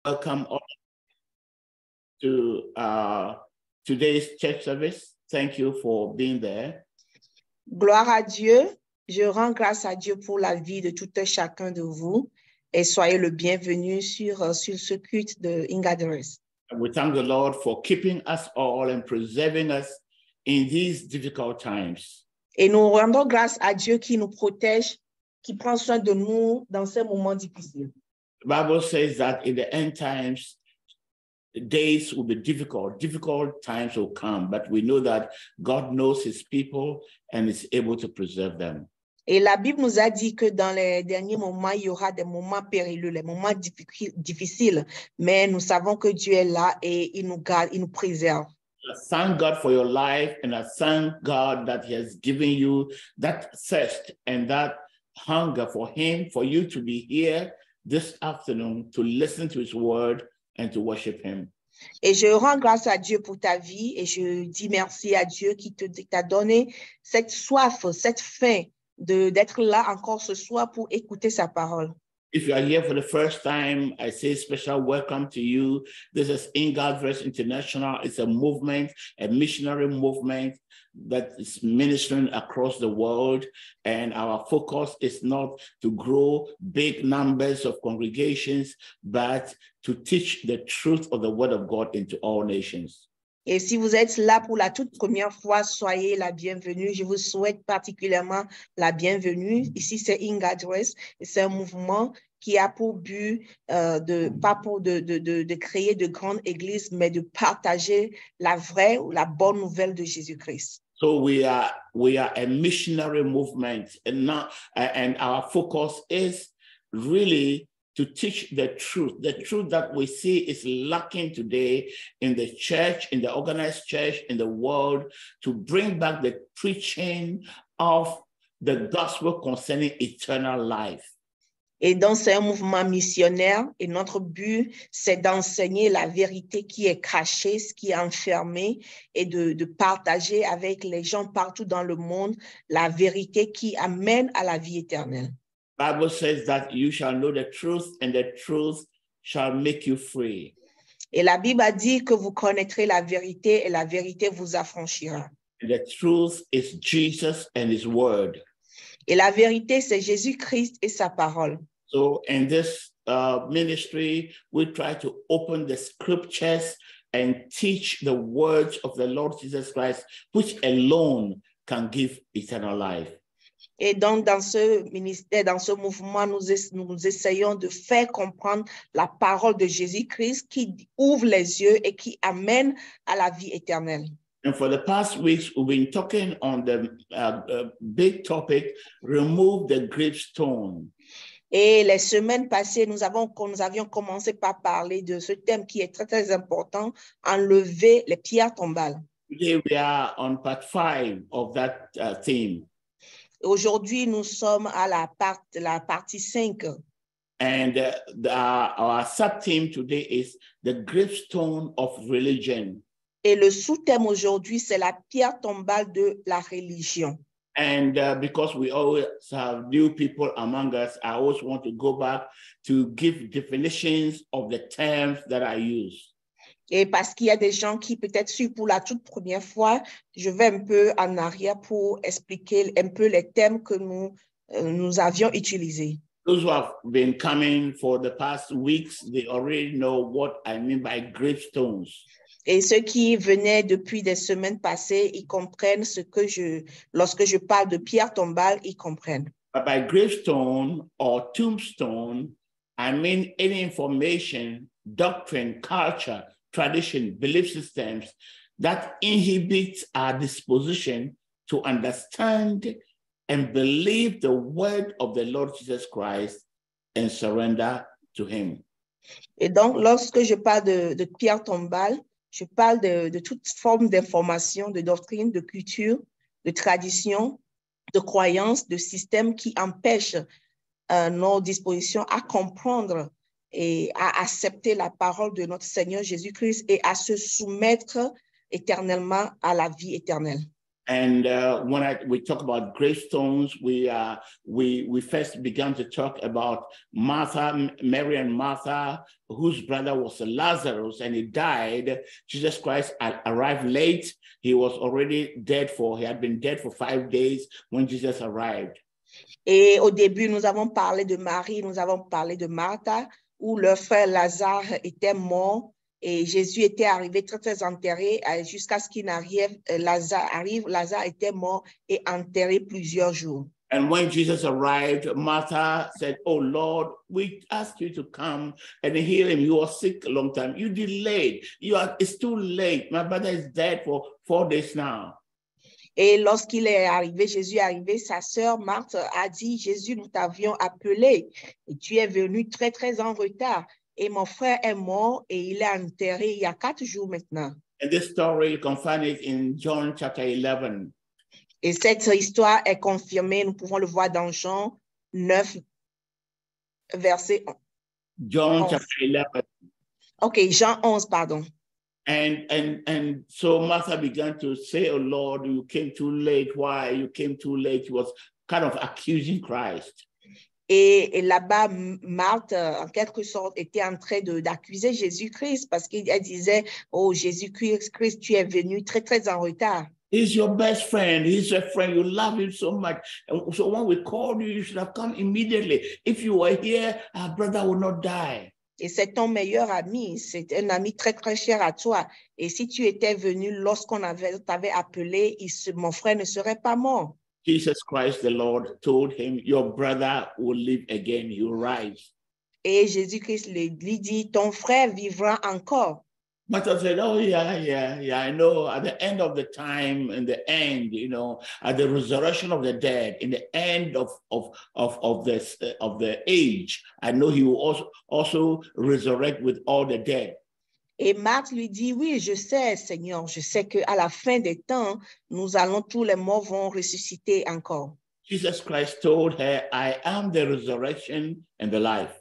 Welcome all to today's church service. Thank you for being there. Gloire à Dieu. Je rends grâce à Dieu pour la vie de tout un chacun de vous et soyez le bienvenu sur ce culte de Ingadres. We thank the Lord for keeping us all and preserving us in these difficult times. Et nous rendons grâce à Dieu qui nous protège, qui prend soin de nous dans ces moments difficiles. The Bible says that in the end times, days will be difficult times will come, but we know that God knows his people and is able to preserve them. Et la Bible nous a dit que dans les derniers moments, il y aura des moments périlleux, les moments difficiles, mais nous savons que Dieu est là et il nous garde, il nous préserve. I thank God for your life, and I thank God that he has given you that thirst and that hunger for him, for you to be here this afternoon to listen to his word and to worship him. Et je rends grâce à Dieu pour ta vie et je dis merci à Dieu qui t'a donné cette soif, cette faim d'être là encore ce soir pour écouter sa parole. If you are here for the first time, I say special welcome to you. This is Ingadres International. It's a movement, a missionary movement that is ministering across the world. And our focus is not to grow big numbers of congregations, but to teach the truth of the word of God into all nations. Et si vous êtes là pour la toute première fois, soyez la bienvenue. Je vous souhaite particulièrement la bienvenue. Ici, c'est Ingadres. C'est un mouvement qui a pour but pas pour de créer de grandes églises, mais de partager la vraie ou la bonne nouvelle de Jésus-Christ. So we are a missionary movement, and our focus is really to teach the truth that we see is lacking today in the church, in the organized church, in the world, to bring back the preaching of the gospel concerning eternal life. Et donc, c'est un mouvement missionnaire et notre but, c'est d'enseigner la vérité qui est cachée, ce qui est enfermé et de partager avec les gens partout dans le monde la vérité qui amène à la vie éternelle. Bible says that you shall know the truth and the truth shall make you free. Et la Bible a dit que vous connaîtrez la vérité et la vérité vous affranchira. And the truth is Jesus and his word. Et la vérité, c'est Jésus-Christ et sa parole. So in this ministry, we try to open the scriptures and teach the words of the Lord Jesus Christ, which alone can give eternal life. Et donc, dans ce ministère, dans ce mouvement, nous essayons de faire comprendre la parole de Jésus-Christ qui ouvre les yeux et qui amène à la vie éternelle. And for the past weeks, we've been talking on the big topic, remove the gravestone. Et les semaines passées, nous avions commencé par parler de ce thème qui est très, très important, enlever les pierres tombales. Today we are on part 5 of that theme. Aujourd'hui, nous sommes à la partie 5. And our sub-theme today is the gravestone of religion. Et le sous-thème aujourd'hui, c'est la pierre tombale de la religion. And because we always have new people among us, I always want to go back to give definitions of the terms that I use. Et parce qu'il y a des gens qui peut-être suivent pour la toute première fois, je vais un peu en arrière pour expliquer un peu les termes que nous avions utilisés. Those who have been coming for the past weeks, they already know what I mean by gravestones. Et ceux qui venaient depuis des semaines passées, ils comprennent lorsque je parle de pierre tombale, ils comprennent. But by gravestone or tombstone, I mean any information, doctrine, culture, tradition, belief systems that inhibits our disposition to understand and believe the word of the Lord Jesus Christ and surrender to him. Et donc, lorsque je parle de pierre tombale, je parle de toute forme d'information, de doctrine, de culture, de tradition, de croyance, de système qui empêchent nos dispositions à comprendre et à accepter la parole de notre Seigneur Jésus-Christ et à se soumettre éternellement à la vie éternelle. And when we talk about gravestones, we first began to talk about Mary and Martha, whose brother was Lazarus, and he died. Jesus Christ arrived late. He had been dead for 5 days when Jesus arrived. Et au début, nous avons parlé de Marie, nous avons parlé de Martha, où leur frère Lazare était mort. Et Jésus était arrivé très, très enterré jusqu'à ce qu'il n'arrive. Lazare était mort et enterré plusieurs jours. And when Jesus arrived, Martha said, "Oh Lord, we asked you to come and heal him. He was sick a long time. You delayed. It's too late. My brother is dead for 4 days now." Et lorsqu'il est arrivé, Jésus est arrivé, sa sœur Marthe a dit, Jésus, nous t'avions appelé et tu es venu très, très en retard. Et mon frère est mort et il est enterré il y a 4 jours maintenant. And this story, you can find it in John chapter 11. Et cette histoire est confirmée, nous pouvons le voir dans Jean 9, verset 11. John chapter 11. OK, Jean 11, pardon. And so Martha began to say, "Oh Lord, you came too late. Why? You came too late." He was kind of accusing Christ. Et là-bas, Marthe, en quelque sorte, était en train d'accuser Jésus-Christ parce qu'elle disait, oh Jésus-Christ, tu es venu très, très en retard. He's your best friend. He's your friend. You love him so much. And so when we called you, you should have come immediately. If you were here, our brother would not die. Et c'est ton meilleur ami, c'est un ami très, très cher à toi. Et si tu étais venu lorsqu'on t'avait appelé, mon frère ne serait pas mort. Jesus Christ, the Lord, told him, your brother will live again. He will rise. Et Jésus-Christ lui dit, ton frère vivra encore. Martha said, "Oh, yeah, I know. At the end of the time, in the end, at the resurrection of the dead, in the end of the age, I know he will also resurrect with all the dead." Et Marthe lui dit, oui, je sais, Seigneur, je sais qu'à la fin des temps, tous les morts vont ressusciter encore. Jesus Christ told her, "I am the resurrection and the life."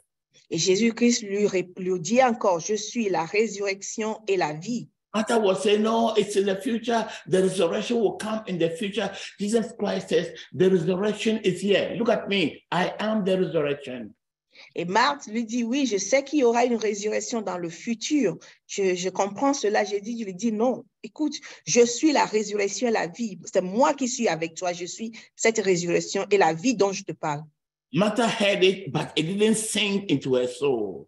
Et Jésus-Christ lui dit encore, je suis la résurrection et la vie. Martha was saying, "No, it's in the future. The resurrection will come in the future." Jesus Christ says, "The resurrection is here. Look at me. I am the resurrection." Et Marthe lui dit, oui, je sais qu'il y aura une résurrection dans le futur. Je comprends cela. Je lui dis, non, écoute, je suis la résurrection et la vie. C'est moi qui suis avec toi. Je suis cette résurrection et la vie dont je te parle. Martha heard it, but it didn't sink into her soul.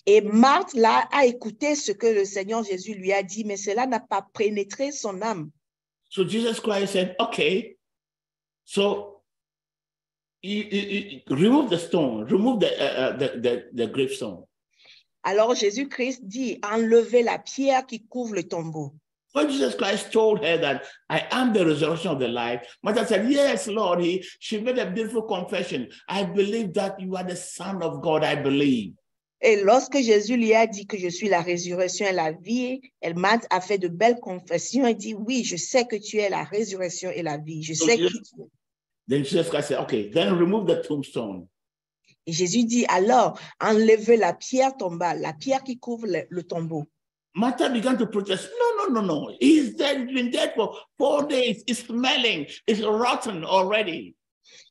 Et Marthe, là, a écouté ce que le Seigneur Jésus lui a dit, mais cela n'a pas pénétré son âme. So Jesus Christ said, "Okay, so you remove the stone, remove the gravestone." Alors Jésus-Christ dit, enlevez la pierre qui couvre le tombeau. When Jesus Christ told her that I am the resurrection of the life, Martha said, "Yes, Lord." She made a beautiful confession. "I believe that you are the Son of God. I believe." Et lorsque Jésus lui a dit que je suis la résurrection et la vie, Marthe a fait de belles confessions et dit, oui, je sais que tu es la résurrection et la vie. Je sais qui tu es. Then Jesus Christ said, "Okay, then remove the tombstone." Et Jésus dit, alors, enlevez la pierre tombale, la pierre qui couvre le tombeau. Martha began to protest. No. He's dead. He's been dead for 4 days. It's smelling. It's rotten already.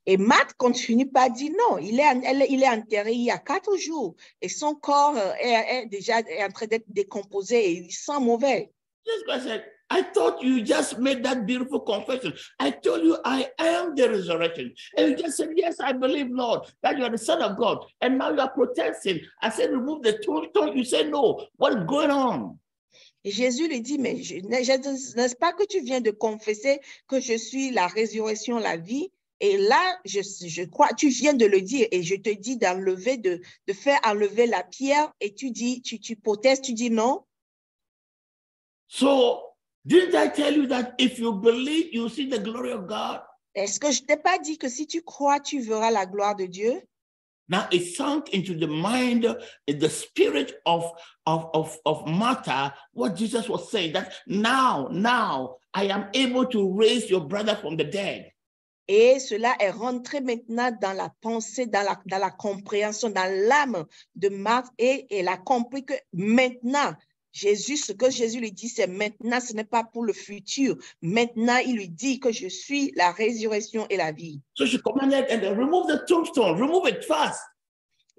Et Marthe continue pas dire non, il est enterré il y a 4 jours et son corps est déjà en train d'être décomposé et il sent mauvais. Jesus Christ said, "I thought you just made that beautiful confession. I told you I am the resurrection." And you just said, "Yes, I believe, Lord, that you are the Son of God." And now you are protesting. I said, "Remove the tombstone." You say, "No. What is going on?" Et Jésus lui dit, mais n'est-ce pas que tu viens de confesser que je suis la résurrection, la vie? Et là, je crois, tu viens de le dire et je te dis d'enlever, de faire enlever la pierre et tu dis, tu protestes, tu dis non. So, didn't I tell you that if you believe, you see the glory of God? Est-ce que je t'ai pas dit que si tu crois, tu verras la gloire de Dieu? Now it sunk into the mind, in the spirit of Martha, what Jesus was saying, that now I am able to raise your brother from the dead. Et cela est rentré maintenant dans la pensée, dans la compréhension, dans l'âme de Marthe et elle a compris que maintenant, Jésus, ce que Jésus lui dit, c'est maintenant, ce n'est pas pour le futur. Maintenant, il lui dit que je suis la résurrection et la vie. So she commanded and remove the tombstone, remove it fast.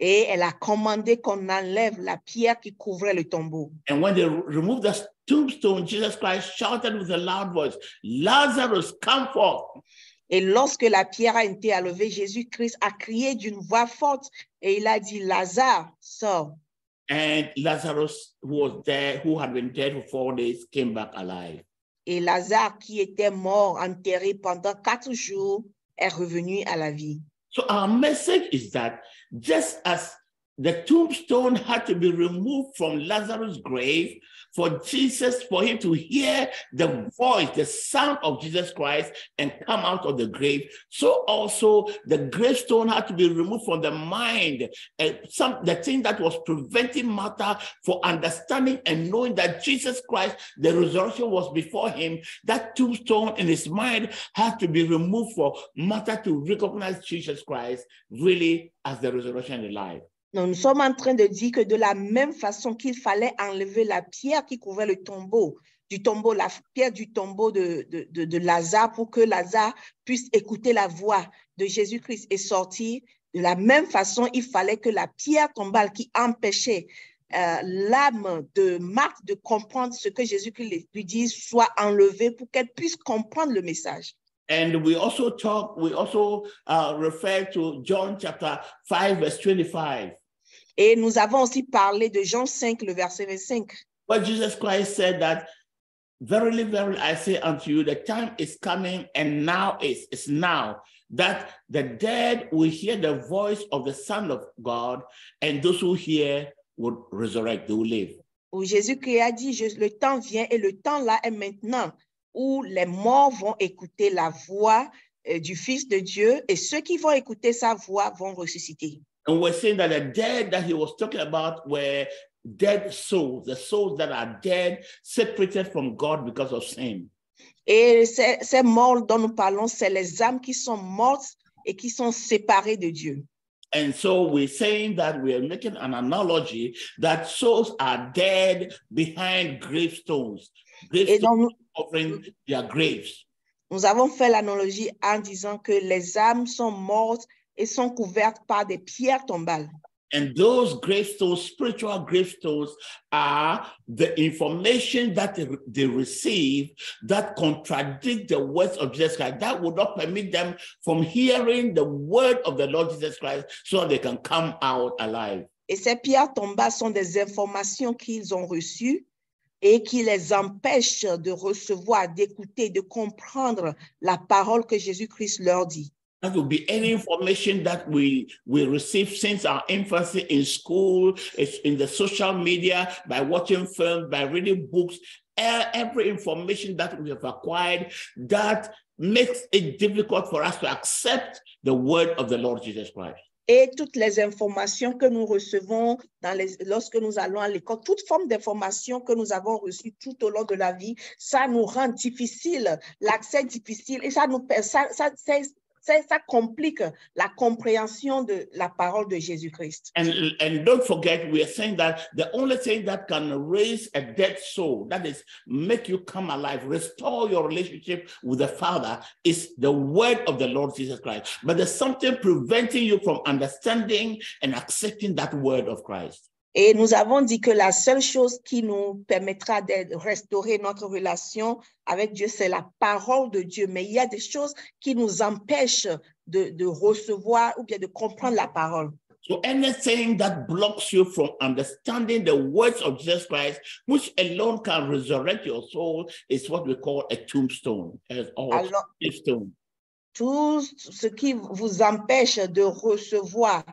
Et elle a commandé qu'on enlève la pierre qui couvrait le tombeau. And when they removed the tombstone, Jesus Christ shouted with a loud voice, Lazarus, come forth. Et lorsque la pierre a été enlevée, Jésus-Christ a crié d'une voix forte et il a dit, Lazare, sors. And Lazarus, who was dead, who had been dead for 4 days, came back alive. Et Lazare, qui était mort, enterré pendant 4 jours, est revenu à la vie. So our message is that just as the tombstone had to be removed from Lazarus' grave for Jesus, for him to hear the voice, the sound of Jesus Christ and come out of the grave, so also the gravestone had to be removed from the mind, the thing that was preventing Martha for understanding and knowing that Jesus Christ, the resurrection was before him. That tombstone in his mind had to be removed for Martha to recognize Jesus Christ really as the resurrection and the life. Nous sommes en train de dire que de la même façon qu'il fallait enlever la pierre qui couvrait le tombeau, la pierre du tombeau de Lazare pour que Lazare puisse écouter la voix de Jésus-Christ et sortir. De la même façon, il fallait que la pierre tombale qui empêchait l'âme de Marthe de comprendre ce que Jésus-Christ lui dit soit enlevée pour qu'elle puisse comprendre le message. And we also refer to John chapter 5, verse 25. Et nous avons aussi parlé de Jean 5, le verset 25. But Jesus Christ said that, verily, verily, I say unto you, the time is coming, and now it's now, that the dead will hear the voice of the Son of God, and those who hear would resurrect, they will live. Où Jésus-Christ a dit, le temps vient et le temps là est maintenant, où les morts vont écouter la voix du Fils de Dieu et ceux qui vont écouter sa voix vont ressusciter. And we're saying that the dead that he was talking about were dead souls, the souls that are dead, separated from God because of sin. Et ces morts dont nous parlons, c'est les âmes qui sont mortes et qui sont séparées de Dieu. And so we're saying that we're making an analogy that souls are dead behind gravestones. Gravestones covering their graves. Nous avons fait l'analogie en disant que les âmes sont mortes et sont couvertes par des pierres tombales. And those gravestones, spiritual gravestones, are the information that they receive that contradict the words of Jesus Christ. That would not permit them from hearing the word of the Lord Jesus Christ so they can come out alive. Et ces pierres tombales sont des informations qu'ils ont reçues et qui les empêchent de recevoir, d'écouter, de comprendre la parole que Jésus-Christ leur dit. That will be any information that we receive since our infancy in school, in the social media, by watching films, by reading books, every information that we have acquired that makes it difficult for us to accept the word of the Lord Jesus Christ. Et toutes les informations que nous recevons lorsque nous allons à l'école, toute forme d'information que nous avons reçue tout au long de la vie, ça nous rend difficile, l'accès difficile, et ça complique la compréhension de la parole de Jésus-Christ. And don't forget, we are saying that the only thing that can raise a dead soul, that is, make you come alive, restore your relationship with the Father, is the word of the Lord Jesus Christ. But there's something preventing you from understanding and accepting that word of Christ. Et nous avons dit que la seule chose qui nous permettra de restaurer notre relation avec Dieu, c'est la parole de Dieu. Mais il y a des choses qui nous empêchent de recevoir ou bien de comprendre la parole. So anything that blocks you from understanding the words of Jesus Christ, which alone can resurrect your soul, is what we call a tombstone. Alors, tombstone. Tout ce qui vous empêche de recevoir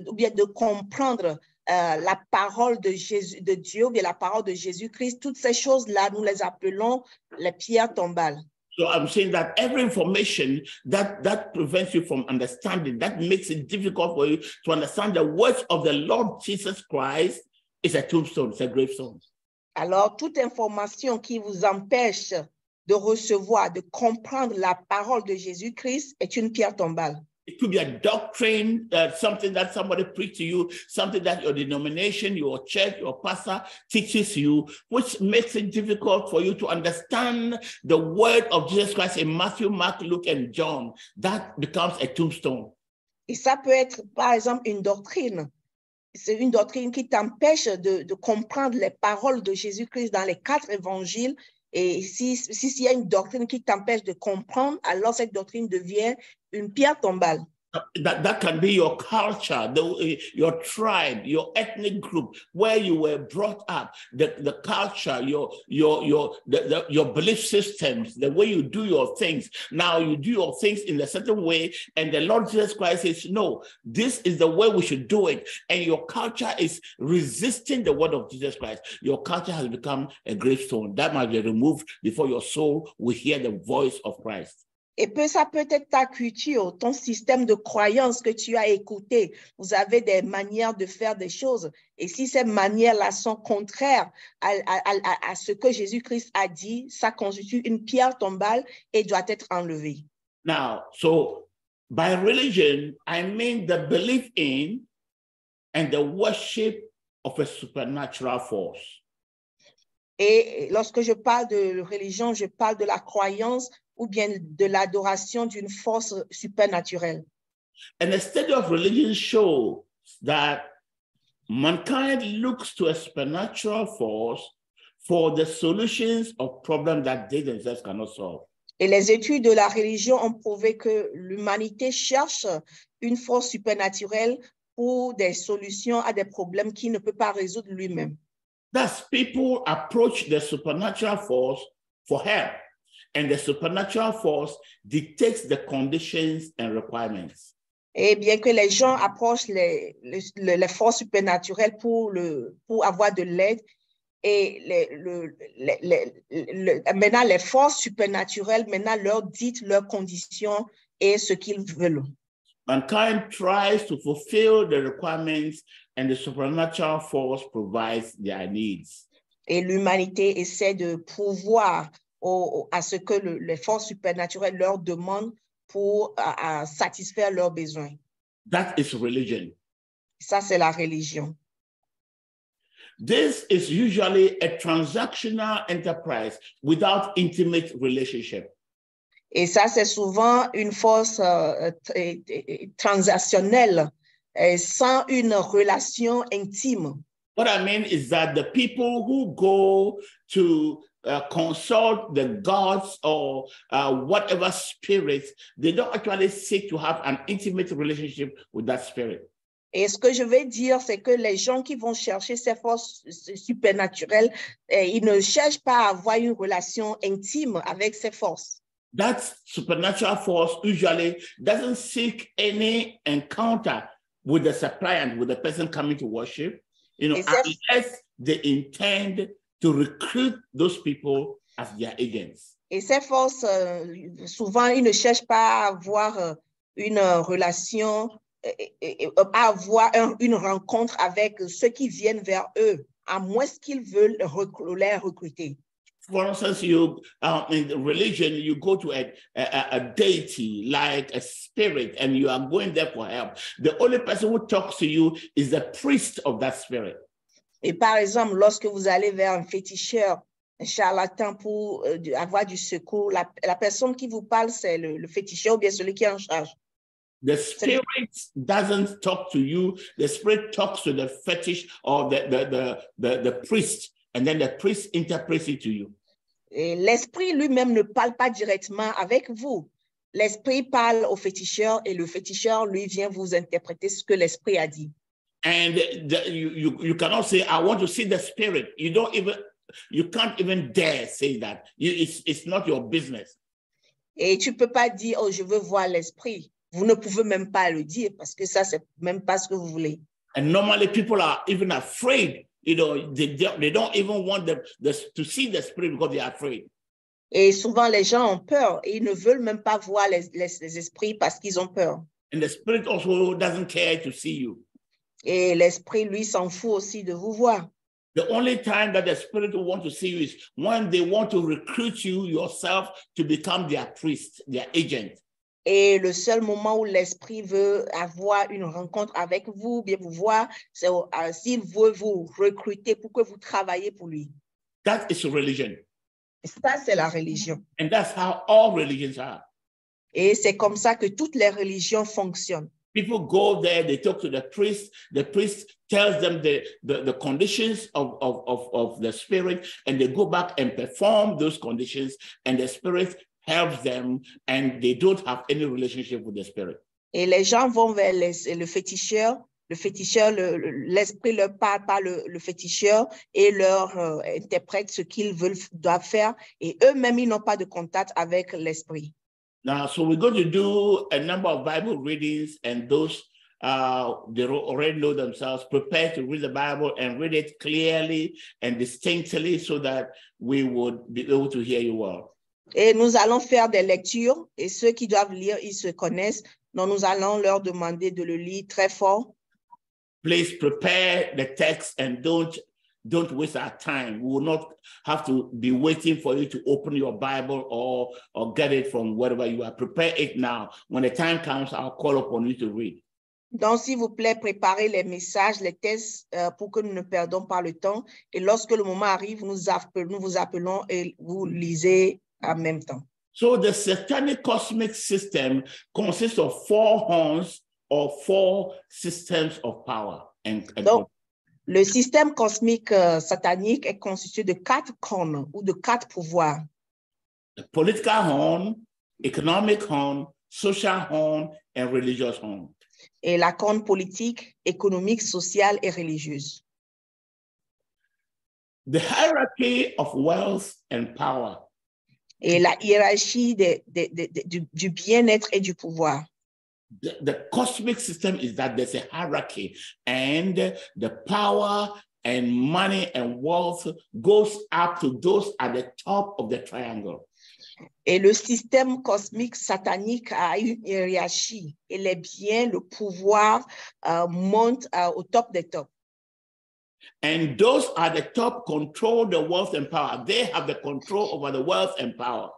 ou bien de comprendre la parole de Jésus, de Dieu, ou bien la parole de Jésus-Christ, toutes ces choses-là, nous les appelons les pierres tombales. So I'm saying that every information that prevents you from understanding, that makes it difficult for you to understand the words of the Lord Jesus Christ, is a tombstone, it's a gravestone. Alors, toute information qui vous empêche de recevoir, de comprendre la parole de Jésus-Christ est une pierre tombale. It could be a doctrine, something that somebody preached to you, something that your denomination, your church, your pastor teaches you, which makes it difficult for you to understand the word of Jesus Christ in Matthew, Mark, Luke, and John. That becomes a tombstone. Et ça peut être, par exemple, une doctrine. C'est une doctrine qui t'empêche de comprendre les paroles de Jésus-Christ dans les 4 évangiles. Et s'il y a une doctrine qui t'empêche de comprendre, alors cette doctrine devient une pierre tombale. That can be your culture, your tribe, your ethnic group, where you were brought up, the culture, your belief systems, the way you do your things. Now you do your things in a certain way, and the Lord Jesus Christ says, no, this is the way we should do it. And your culture is resisting the word of Jesus Christ. Your culture has become a gravestone. That must be removed before your soul will hear the voice of Christ. Et puis, ça peut être ta culture, ton système de croyance que tu as écouté. Vous avez des manières de faire des choses. Et si ces manières-là sont contraires à ce que Jésus-Christ a dit, ça constitue une pierre tombale et doit être enlevée. Now, so by religion, I mean the belief in and the worship of a supernatural force. Et lorsque je parle de religion, je parle de la croyance ou bien de l'adoration d'une force supernaturelle. And the study of religion shows that mankind looks to a supernatural force for the solutions of problems that they themselves cannot solve. Et les études de la religion ont prouvé que l'humanité cherche une force supernaturelle pour des solutions à des problèmes qu'il ne peut pas résoudre lui-même. Thus, people approach the supernatural force for help. And the supernatural force dictates the conditions and requirements. Et bien que les gens approchent les forces supernaturelles pour avoir de l'aide, et maintenant les forces supernaturelles maintenant leur disent leurs conditions et ce qu'ils veulent. Mankind tries to fulfill the requirements, and the supernatural force provides their needs. Et l'humanité essaie de pouvoir à ce que les forces supernaturelles leur demandent pour satisfaire leurs besoins. That is religion. Ça, c'est la religion. This is usually a transactional enterprise without intimate relationship. Et ça, c'est souvent une force transactionnelle sans une relation intime. What I mean is that the people who go to consult the gods or whatever spirits, they don't actually seek to have an intimate relationship with that spirit. Et ce que je vais dire, c'est que les gens qui vont chercher ces forces supernaturelles, ils ne cherchent pas à avoir une relation intime avec ces forces. That supernatural force usually doesn't seek any encounter with the suppliant, with the person coming to worship, unless they intend to recruit those people as their agents. Et ces forces, souvent, ils ne cherchent pas à avoir une relation, à avoir une rencontre avec ceux qui viennent vers eux, à moins qu'ils veulent les recruter. For instance, in religion, you go to a deity like a spirit and you are going there for help. The only person who talks to you is the priest of that spirit. Et par exemple, lorsque vous allez vers un féticheur, un charlatan pour avoir du secours, la personne qui vous parle, c'est le féticheur ou bien celui qui est en charge. The spirit doesn't talk to you. The spirit talks to the fetish or the priest, and then the priest interprets it to you. Et l'esprit lui-même ne parle pas directement avec vous. L'esprit parle au féticheur et le féticheur, lui, vient vous interpréter ce que l'esprit a dit. And you cannot say, I want to see the spirit. You can't even dare say that. It's not your business. Et tu peux pas dire, oh, je veux voir l'esprit. Vous ne pouvez même pas le dire parce que ça, c'est même pas ce que vous voulez. And normally people are even afraid. They don't even want to see the spirit because they are afraid. Et souvent, les gens ont peur et ils ne veulent même pas voir les esprits parce qu'ils ont peur. And the spirit also doesn't care to see you. Et l'esprit, lui, s'en fout aussi de vous voir. The only time that the spirit will want to see you is when they want to recruit you yourself to become their priest, their agent. Et le seul moment où l'Esprit veut avoir une rencontre avec vous, bien vous voir, c'est s'il veut vous recruter pour que vous travaillez pour lui. That is religion. Et ça, c'est la religion. And that's how all religions are. Et c'est comme ça que toutes les religions fonctionnent. People go there, they talk to the priest tells them the conditions of the spirit, and they go back and perform those conditions, and the spirit helps them, and they don't have any relationship with the spirit. Et les gens vont vers le féticheur. Le féticheur, l'esprit leur parle par le féticheur et leur interprète ce qu'ils doivent faire. Et eux-mêmes, ils n'ont pas de contact avec l'esprit. Now, so we're going to do a number of Bible readings, and those they already know themselves, prepare to read the Bible and read it clearly and distinctly so that we would be able to hear you well. Et nous allons faire des lectures, et ceux qui doivent lire, ils se connaissent. Donc, nous allons leur demander de le lire très fort. Please prepare the text and don't waste our time. We will not have to be waiting for you to open your Bible or get it from wherever you are. Prepare it now. When the time comes, I'll call upon you to read. Donc, s'il vous plaît, préparez les messages, les tests pour que nous ne perdons pas le temps. Et lorsque le moment arrive, nous vous appelons et vous lisez en même temps. So the satanic cosmic system consists of 4 horns or 4 systems of power. Donc, le système cosmique satanique est constitué de 4 cornes ou de 4 pouvoirs. The political horn, economic horn, social horn, and religious horn. Et la corne politique, économique, sociale et religieuse. The hierarchy of wealth and power. Et la hiérarchie du bien-être et du pouvoir. The cosmic system is that there's a hierarchy, and the power and money and wealth goes up to those at the top of the triangle. Et le système cosmique satanique a une hiérarchie, et les biens, le pouvoir montent au top des tops. And those at the top control the wealth and power. They have the control over the wealth and power.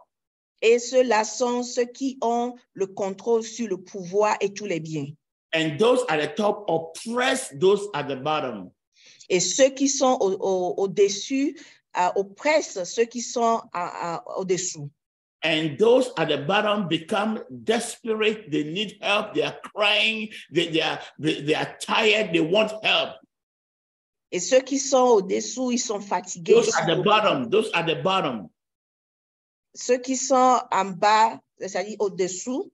Et ceux-là sont ceux qui ont le contrôle sur le pouvoir et tous les biens. And those at the top oppress those at the bottom. Et ceux qui sont au-dessus oppressent ceux qui sont au-dessous. And those at the bottom become desperate. They need help. They are crying. They are tired. They want help. Et ceux qui sont au-dessous, ils sont fatigués. Those at the bottom. Ceux qui sont en bas, c'est-à-dire au-dessous,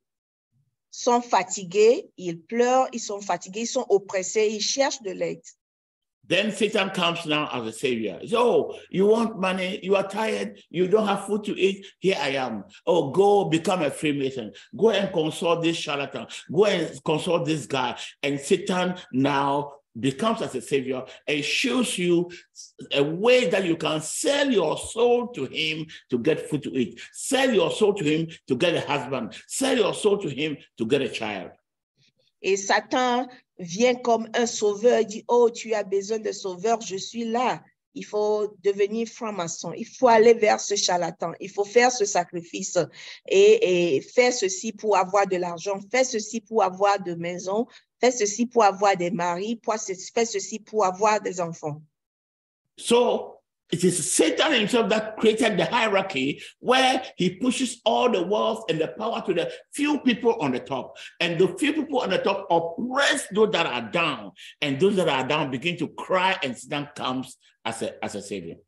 sont fatigués, ils pleurent, ils sont fatigués, ils sont oppressés, ils cherchent de l'aide. Then Satan comes now as a savior. So, you want money, you are tired, you don't have food to eat, here I am. Oh, go become a Freemason. Go and consult this charlatan. Go and consult this guy. And Satan now becomes as a savior and shows you a way that you can sell your soul to him to get food to eat. Sell your soul to him to get a husband. Sell your soul to him to get a child. Et Satan vient comme un sauveur, il dit, oh, tu as besoin de sauveur, je suis là. Il faut devenir franc-maçon. Il faut aller vers ce charlatan. Il faut faire ce sacrifice et faire ceci pour avoir de l'argent. Faire ceci pour avoir de maison. Faire ceci pour avoir des maris. Faire ceci pour avoir des enfants. So, it is Satan himself that created the hierarchy where he pushes all the wealth and the power to the few people on the top. And the few people on the top oppress those that are down. And those that are down begin to cry, and Satan comes as a savior.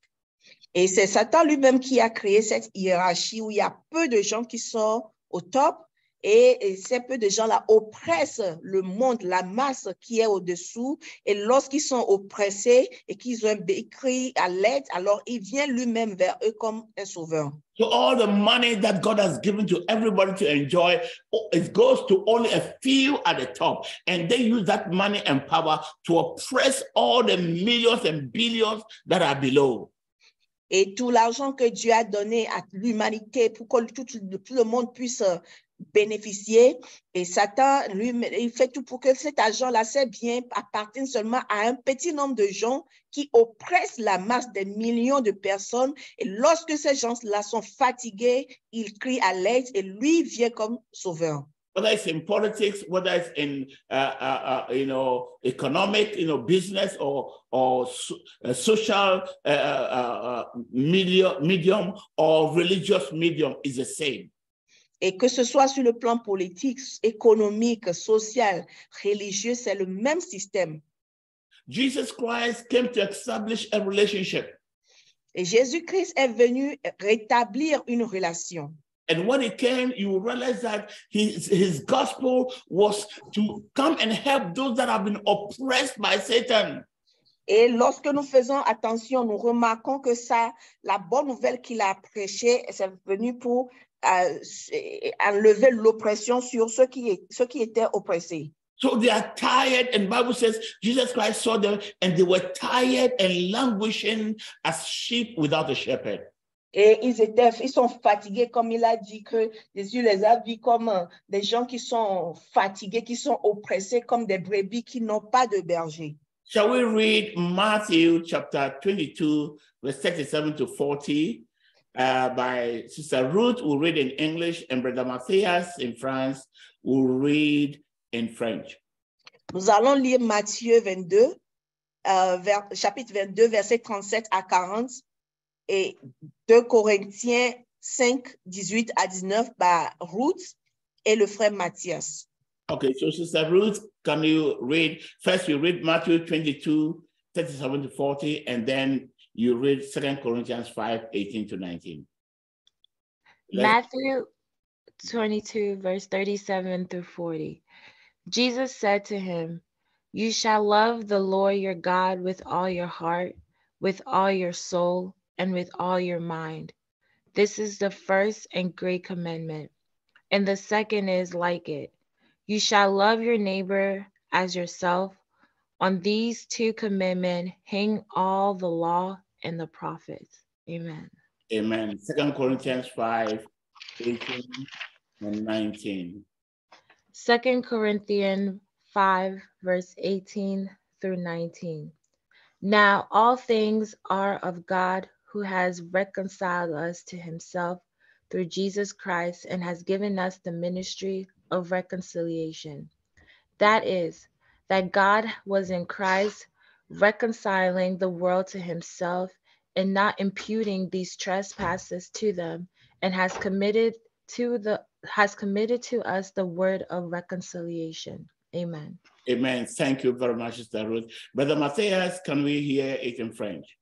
Et c'est Satan lui-même qui a créé cette hiérarchie où il y a peu de gens qui sont au top et ces peu de gens-là oppressent le monde, la masse qui est au-dessous. Et lorsqu'ils sont oppressés et qu'ils ont écrit à l'aide, alors il vient lui-même vers eux comme un sauveur. So all the money that God has given to everybody to enjoy, it goes to only a few at the top. And they use that money and power to oppress all the millions and billions that are below. Et tout l'argent que Dieu a donné à l'humanité pour que tout le monde puisse bénéficier. Et Satan, lui, il fait tout pour que cet argent-là, ces biens appartiennent seulement à un petit nombre de gens qui oppressent la masse des millions de personnes. Et lorsque ces gens-là sont fatigués, ils crient à l'aide et lui vient comme sauveur. whether it's in politics, whether it's in economic, business or social medium or religious medium, is the same. Et que ce soit sur le plan politique, économique, social, religieux, c'est le même système. Jesus Christ came to establish a relationship. Et Jésus-Christ est venu rétablir une relation. And when he came, you realize that his gospel was to come and help those that have been oppressed by Satan. Et lorsque nous faisons attention, nous remarquons que ça, la bonne nouvelle qu'il a prêchée, c'est venu pour enlever l'oppression sur ceux qui étaient oppressés. So they are tired, and the Bible says Jesus Christ saw them, and they were tired and languishing as sheep without a shepherd. Et ils sont fatigués, comme il a dit que Jésus les a vus comme des gens qui sont fatigués, qui sont oppressés, comme des brebis qui n'ont pas de berger. Shall we read Matthew chapter 22, verse 37 to 40 by Sister Ruth? We'll read in English, and Brother Matthias in France will read in French. Nous allons lire Matthieu 22, chapitre 22, versets 37 à 40, et 2 Corinthiens 5, 18 à 19 par Ruth et le frère Matthias. Okay, so Sister Ruth, can you read? First, you read Matthew 22, 37 to 40, and then you read 2 Corinthians 5, 18 to 19. Matthew 22, verse 37 through 40. Jesus said to him, "You shall love the Lord your God with all your heart, with all your soul, and with all your mind. This is the first and great commandment. And the second is like it. You shall love your neighbor as yourself. On these two commandments hang all the law and the prophets." Amen. Amen. 2 Corinthians 5, 18 and 19. 2 Corinthians 5, verse 18 through 19. Now all things are of God, who has reconciled us to himself through Jesus Christ and has given us the ministry of reconciliation. That is, that God was in Christ reconciling the world to himself and not imputing these trespasses to them, and has committed to us the word of reconciliation. Amen. Amen. Thank you very much, Sister Ruth. Brother Matthias, can we hear it in French?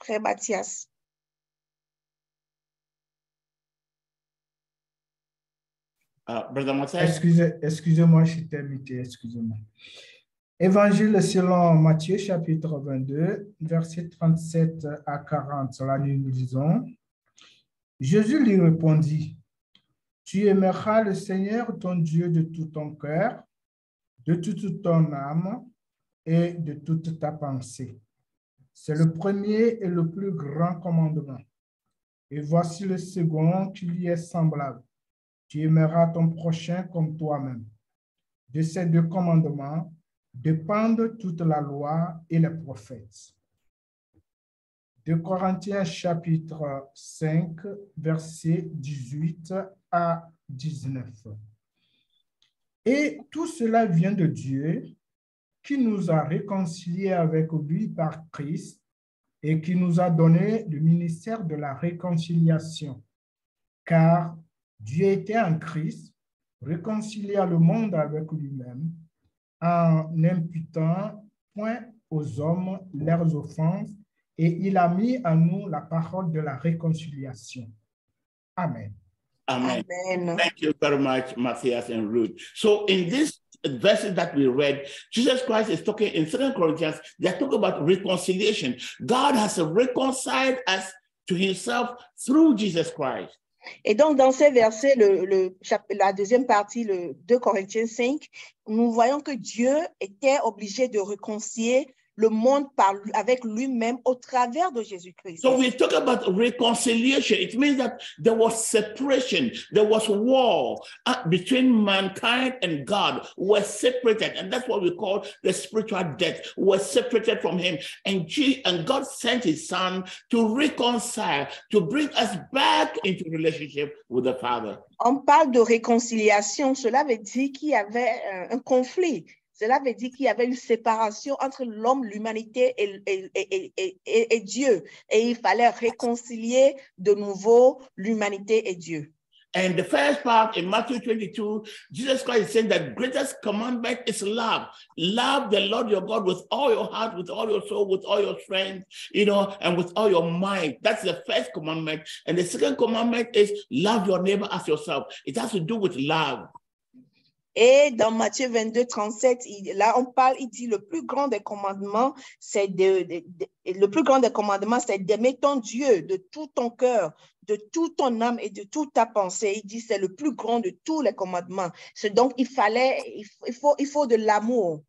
Frère Matthias. Brother Matthias. Excusez-moi, je suis terminé, excusez-moi. Évangile selon Matthieu, chapitre 22, versets 37 à 40. Cela nous lisons. Jésus lui répondit, « Tu aimeras le Seigneur ton Dieu de tout ton cœur, de toute ton âme et de toute ta pensée. C'est le premier et le plus grand commandement. Et voici le second qui lui est semblable. Tu aimeras ton prochain comme toi-même. De ces deux commandements dépendent toute la loi et les prophètes. 2 Corinthiens chapitre 5, versets 18 à 19. Et tout cela vient de Dieu, qui nous a réconciliés avec lui par Christ et qui nous a donné le ministère de la réconciliation. Car Dieu était en Christ, réconciliant le monde avec lui-même, en n'imputant point aux hommes leurs offenses, et il a mis en nous la parole de la réconciliation. Amen. Amen. Amen. Thank you very much, Matthias and Ruth. So in this verses that we read, Jesus Christ is talking in 2 Corinthians, they're talking about reconciliation. God has reconciled us to himself through Jesus Christ. Et donc, dans ces versets, la deuxième partie, le 2 Corinthiens 5, nous voyons que Dieu était obligé de réconcilier le monde avec lui-même au travers de Jésus-Christ. So we talk about reconciliation. It means that there was separation, there was war between mankind and God. We're separated, and that's what we call the spiritual death. We're separated from him, and God sent his son to reconcile, to bring us back into relationship with the Father. On parle de réconciliation, cela veut dire qu'il y avait un conflit. Cela veut dire qu'il y avait une séparation entre l'homme, l'humanité et Dieu. Et il fallait réconcilier de nouveau l'humanité et Dieu. And the first part in Matthew 22, Jesus Christ is saying that greatest commandment is love. Love the Lord your God with all your heart, with all your soul, with all your strength, and with all your mind. That's the first commandment. And the second commandment is love your neighbor as yourself. It has to do with love. Et dans Matthieu 22, 37, là, on parle, il dit le plus grand des commandements, c'est d'aimer ton Dieu de tout ton cœur, de toute ton âme et de toute ta pensée. Il dit c'est le plus grand de tous les commandements. Donc, il faut de l'amour.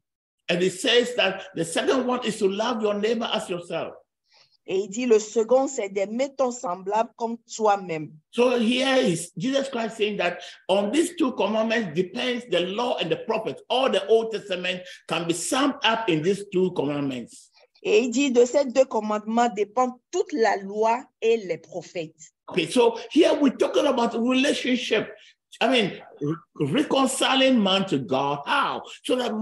And it says that the second one is to love your neighbor as yourself. Et il dit le second, c'est d'aimer ton semblable comme toi-même. So here is Jesus Christ saying that on these two commandments depends the law and the prophets. All the Old Testament can be summed up in these two commandments. Et il dit de ces deux commandements dépend toute la loi et les prophètes. Okay, so here we're talking about relationship. I mean, reconciling man to God. How? So that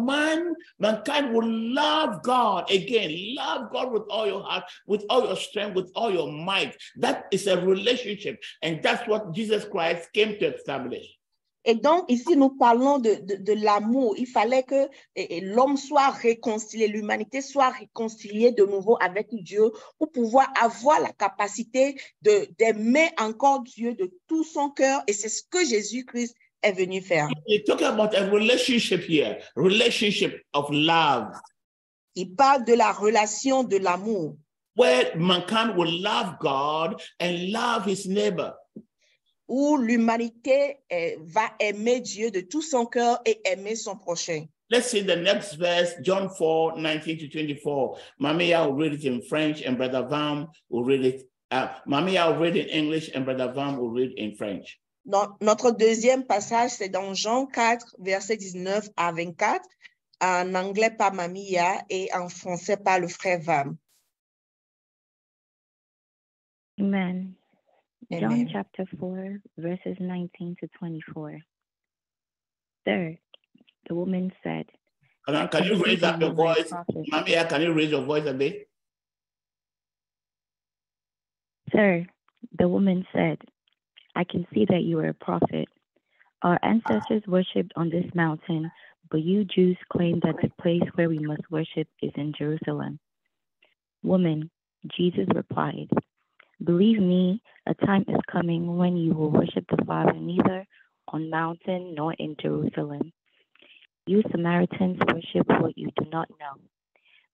mankind will love God again. Love God with all your heart, with all your strength, with all your might. That is a relationship. And that's what Jesus Christ came to establish. Et donc, ici, nous parlons de l'amour. Il fallait que l'homme soit réconcilié, l'humanité soit réconciliée de nouveau avec Dieu pour pouvoir avoir la capacité d'aimer encore Dieu de tout son cœur. Et c'est ce que Jésus-Christ est venu faire. We're talking about a relationship here, relationship of love. Il parle de la relation de l'amour. Where mankind will love God and love his neighbor. Où l'humanité va aimer Dieu de tout son cœur et aimer son prochain. Let's see the next verse, John 4, 19 to 24. Mamia will read it in French and Brother Vam will read it. Mamia will read it in English and Brother Vam will read in French. Notre deuxième passage, c'est dans Jean 4, versets 19 à 24, en anglais par Mamia et en français par le frère Vam. Amen. Amen. John chapter 4, verses 19 to 24. Sir, the woman said, Can you raise up your voice? Mamia, can you raise your voice a bit? Sir, the woman said, I can see that you are a prophet. Our ancestors worshipped on this mountain, but you Jews claim that the place where we must worship is in Jerusalem. Woman, Jesus replied, believe me, a time is coming when you will worship the Father neither on mountain nor in Jerusalem. You Samaritans worship what you do not know.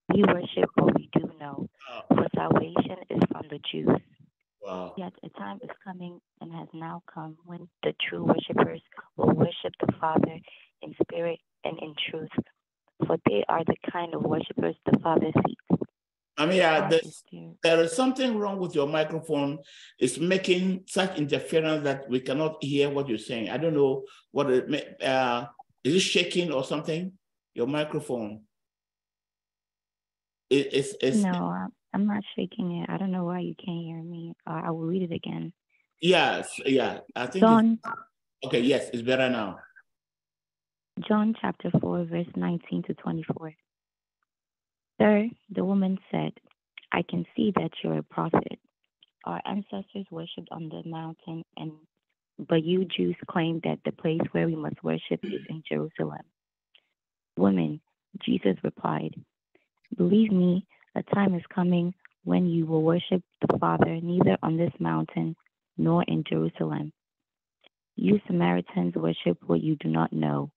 We worship what we do know, for salvation is from the Jews. Wow. Yet a time is coming and has now come when the true worshipers will worship the Father in spirit and in truth, for they are the kind of worshipers the Father seeks. There is something wrong with your microphone. It's making such interference that we cannot hear what you're saying. I don't know what is it shaking or something? Your microphone. No, I'm not shaking it. I don't know why you can't hear me. I will read it again. Yes, yeah. I think John. Okay, yes, it's better now. John chapter 4, verse 19 to 24. Sir, the woman said, I can see that you're a prophet. Our ancestors worshipped on the mountain, but you Jews claim that the place where we must worship is in Jerusalem. Woman, Jesus replied, believe me, a time is coming when you will worship the Father neither on this mountain nor in Jerusalem. You Samaritans worship what you do not know.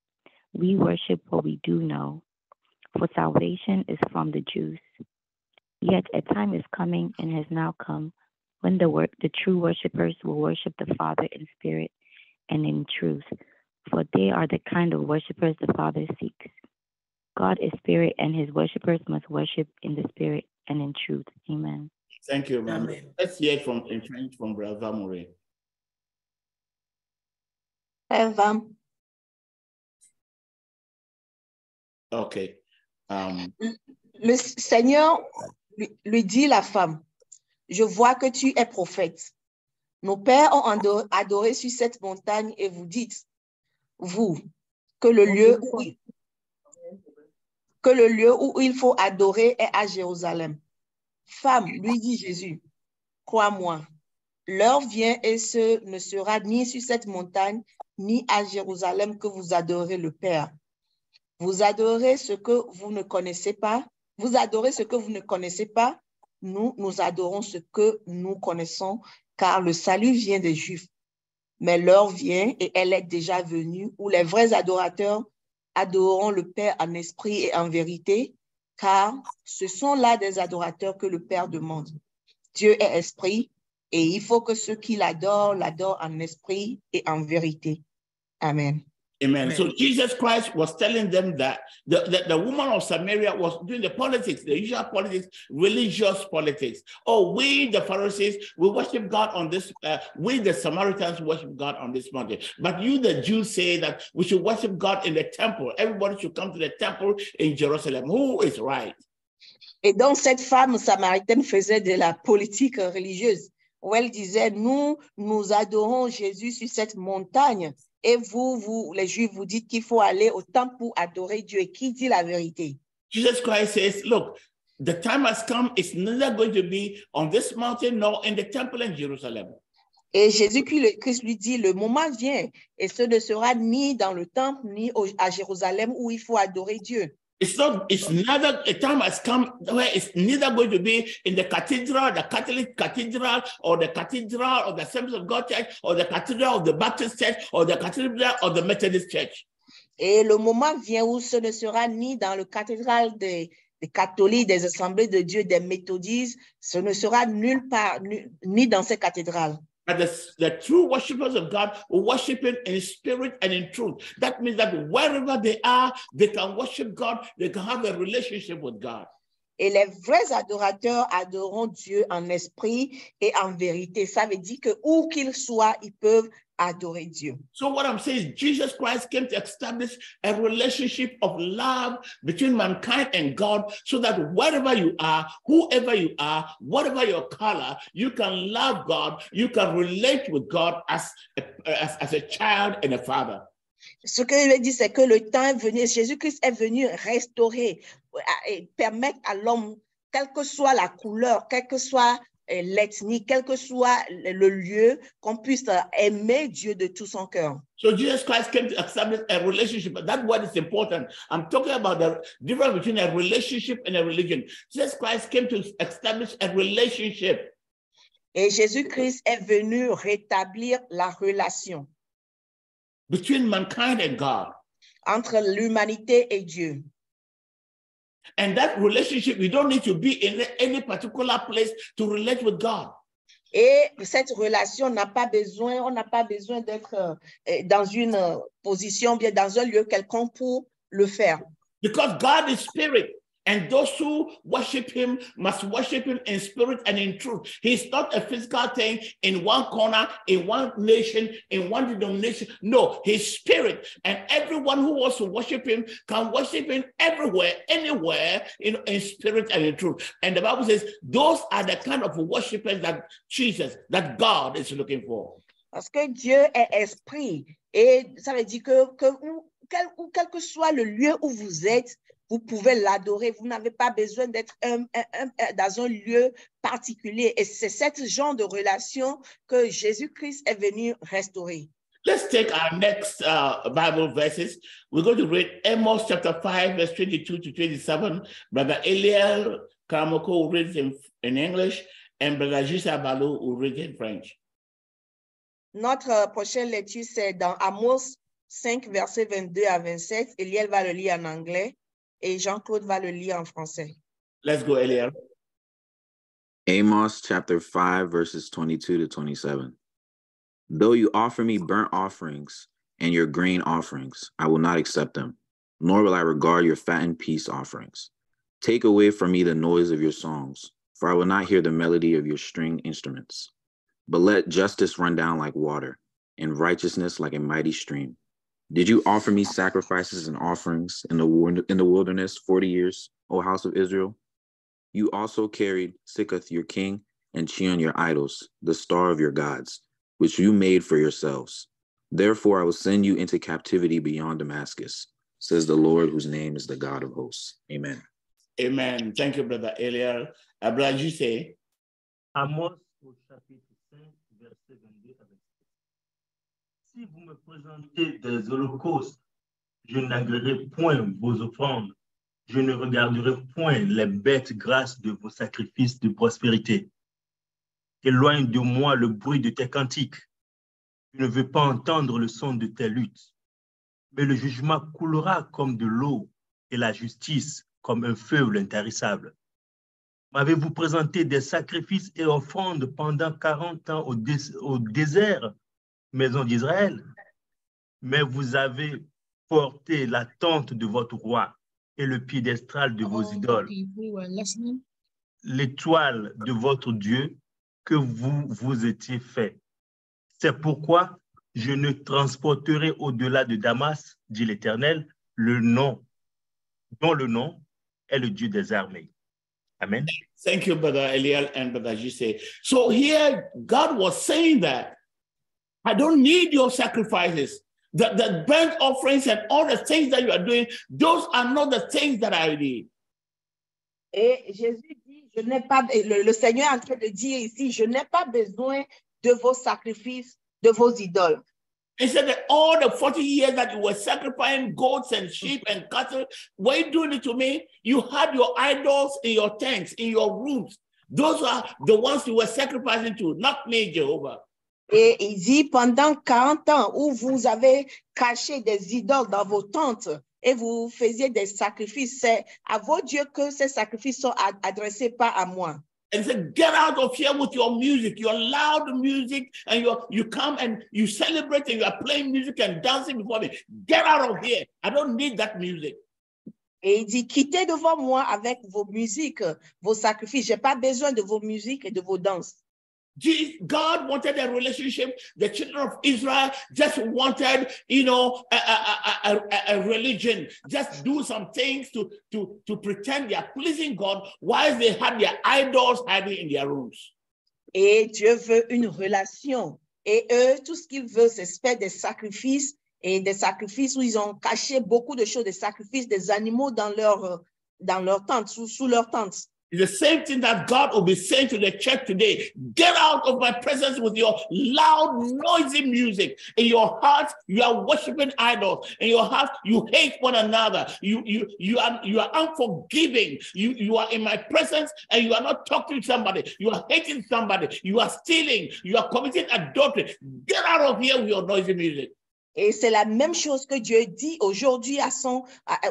We worship what we do know, for salvation is from the Jews. Yet a time is coming and has now come when the true worshipers will worship the Father in spirit and in truth, for they are the kind of worshipers the Father seeks. God is spirit, and his worshippers must worship in the spirit and in truth. Amen. Thank you, ma'am. Amen. Let's hear it in French from Brother Murray. Femme. Okay. Le Seigneur lui dit la femme, je vois que tu es prophète. Nos pères ont adoré sur cette montagne et vous dites, vous, que le lieu où il faut adorer est à Jérusalem. Femme, lui dit Jésus, crois-moi, l'heure vient et ce ne sera ni sur cette montagne, ni à Jérusalem que vous adorez le Père. Vous adorez ce que vous ne connaissez pas. Vous adorez ce que vous ne connaissez pas. Nous adorons ce que nous connaissons, car le salut vient des Juifs. Mais l'heure vient, et elle est déjà venue, où les vrais adorateurs adoreront le Père en esprit et en vérité, car ce sont là des adorateurs que le Père demande. Dieu est esprit, et il faut que ceux qui l'adorent en esprit et en vérité. Amen. Amen. So Jesus Christ was telling them that the woman of Samaria was doing the politics, the usual politics, religious politics. Oh, we, the Pharisees, we worship God on this, we, the Samaritans, worship God on this mountain. But you, the Jews, say that we should worship God in the temple. Everybody should come to the temple in Jerusalem. Who is right? Et donc, cette femme samaritaine faisait de la politique religieuse, où elle disait, nous adorons Jésus sur cette montagne. Et vous, les Juifs, vous dites qu'il faut aller au temple pour adorer Dieu. Et qui dit la vérité? Jesus Christ says, look, the time has come. It's neither going to be on this mountain nor in the temple in Jerusalem. Et Jésus-Christ lui dit, le moment vient et ce ne sera ni dans le temple ni à Jérusalem où il faut adorer Dieu. It's neither a time has come where it's neither going to be in the cathedral, the Catholic cathedral, or the cathedral of the Assemblies of God Church, or the cathedral of the Baptist Church, or the cathedral of the Methodist Church. Et le moment vient où ce ne sera ni dans le cathédrale des catholiques, des assemblées de Dieu, des méthodistes, ce ne sera nulle part, ni dans ces cathédrales. But the true worshippers of God will worship Him in spirit and in truth. That means that wherever they are, they can worship God, they can have a relationship with God. Et les vrais adorateurs adoreront Dieu en esprit et en vérité. Ça veut dire que où qu'ils soient, ils peuvent adorer Dieu. So what I'm saying is Jesus Christ came to establish a relationship of love between mankind and God, so that wherever you are, whoever you are, whatever your color, you can love God, you can relate with God as a child and a father. Ce que je veux dire, c'est que le temps est venu, Jésus-Christ est venu restaurer et permettre à l'homme, quelle que soit la couleur, quelle que soit l'ethnie, quel que soit le lieu, qu'on puisse aimer Dieu de tout son cœur. So Jesus Christ came to establish a relationship. That word is important. I'm talking about the difference between a relationship and a religion. Jesus Christ came to establish a relationship. Et Jésus-Christ est venu rétablir la relation between mankind and God. Entre l'humanité et Dieu. And that relationship, you don't need to be in any particular place to relate with God. Et cette relation n'a pas besoin, on n'a pas besoin d'être dans une position, bien dans un lieu quelconque pour le faire. Because God is spirit. And those who worship Him must worship Him in spirit and in truth. He's not a physical thing in one corner, in one nation, in one denomination. No, He's spirit. And everyone who wants to worship Him can worship Him everywhere, anywhere, in spirit and in truth. And the Bible says those are the kind of worshipers that Jesus, that God is looking for. Parce que Dieu est esprit. Et ça veut dire que quel que soit le lieu où vous êtes, vous pouvez l'adorer. Vous n'avez pas besoin d'être dans un lieu particulier. Et c'est ce genre de relation que Jésus-Christ est venu restaurer. Let's take our next Bible verses. We're going to read Amos chapter 5, verse 22 to 27. Brother Eliel Karamoko will read it in English, and Brother Gisa Balou will read it in French. Notre prochaine lecture, c'est dans Amos 5, versets 22 à 27. Eliel va le lire en anglais. Et Jean-Claude va le lire en français. Let's go, Eliel. Amos chapter 5, verses 22 to 27. Though you offer me burnt offerings and your grain offerings, I will not accept them. nor will I regard your fattened peace offerings. Take away from me the noise of your songs, for I will not hear the melody of your string instruments. But let justice run down like water, and righteousness like a mighty stream. Did you offer me sacrifices and offerings in the wilderness 40 years, O house of Israel? You also carried Sikkoth your king, and Chion your idols, the star of your gods, which you made for yourselves. Therefore I will send you into captivity beyond Damascus, says the Lord, whose name is the God of hosts. Amen. Amen. Thank you, Brother Eliel. Brother Jusé. Amos au chapitre 5, verset 22 avec 7. Si vous me présentez des holocaustes, je n'agréerai point vos offrandes. Je ne regarderai point les bêtes grasses de vos sacrifices de prospérité. Éloigne de moi le bruit de tes cantiques. Je ne veux pas entendre le son de tes luttes. Mais le jugement coulera comme de l'eau et la justice comme un feu intarissable. M'avez-vous présenté des sacrifices et offrandes pendant 40 ans au désert, maison d'Israël? Mais vous avez porté la tente de votre roi et le piédestal de vos idoles, l'étoile de votre Dieu que vous vous étiez fait. C'est pourquoi je ne transporterai au-delà de Damas, dit l'Éternel, dont le nom est le Dieu des armées. Amen. Thank you, Brother Eliel and Brother Jusé. So here, God was saying that I don't need your sacrifices. The burnt offerings and all the things that you are doing, those are not the things that I need. Et Jésus dit, je n'ai pas, le Seigneur est en train de dire ici, je n'ai pas besoin de vos sacrifices, de vos idoles. He said that all the 40 years that you were sacrificing goats and sheep and cattle, were you doing it to me? You had your idols in your tents, in your rooms. Those are the ones you were sacrificing to, not me, Jehovah. Et il dit, pendant 40 ans où vous avez caché des idoles dans vos tentes et vous faisiez des sacrifices, c'est à vos dieux que ces sacrifices sont adressés, pas à moi. And he said, get out of here with your music, your loud music, and you come and you celebrate and you are playing music and dancing before me. Get out of here. I don't need that music. Et il dit, quittez devant moi avec vos musiques, vos sacrifices. Je n'ai pas besoin de vos musiques et de vos danses. God wanted a relationship. The children of Israel just wanted, a religion. Just do some things to pretend they are pleasing God while they had their idols hiding in their rooms. Et Dieu veut une relation. Et eux, tout ce qu'ils veulent, c'est faire des sacrifices et des sacrifices où ils ont caché beaucoup de choses, des sacrifices, des animaux dans leur tente, sous leur tente. It's the same thing that God will be saying to the church today. Get out of my presence with your loud, noisy music. In your heart, you are worshiping idols. In your heart, you hate one another. You are unforgiving. You are in my presence and you are not talking to somebody. You are hating somebody. You are stealing. You are committing adultery. Get out of here with your noisy music. Et c'est la même chose que Dieu dit aujourd'hui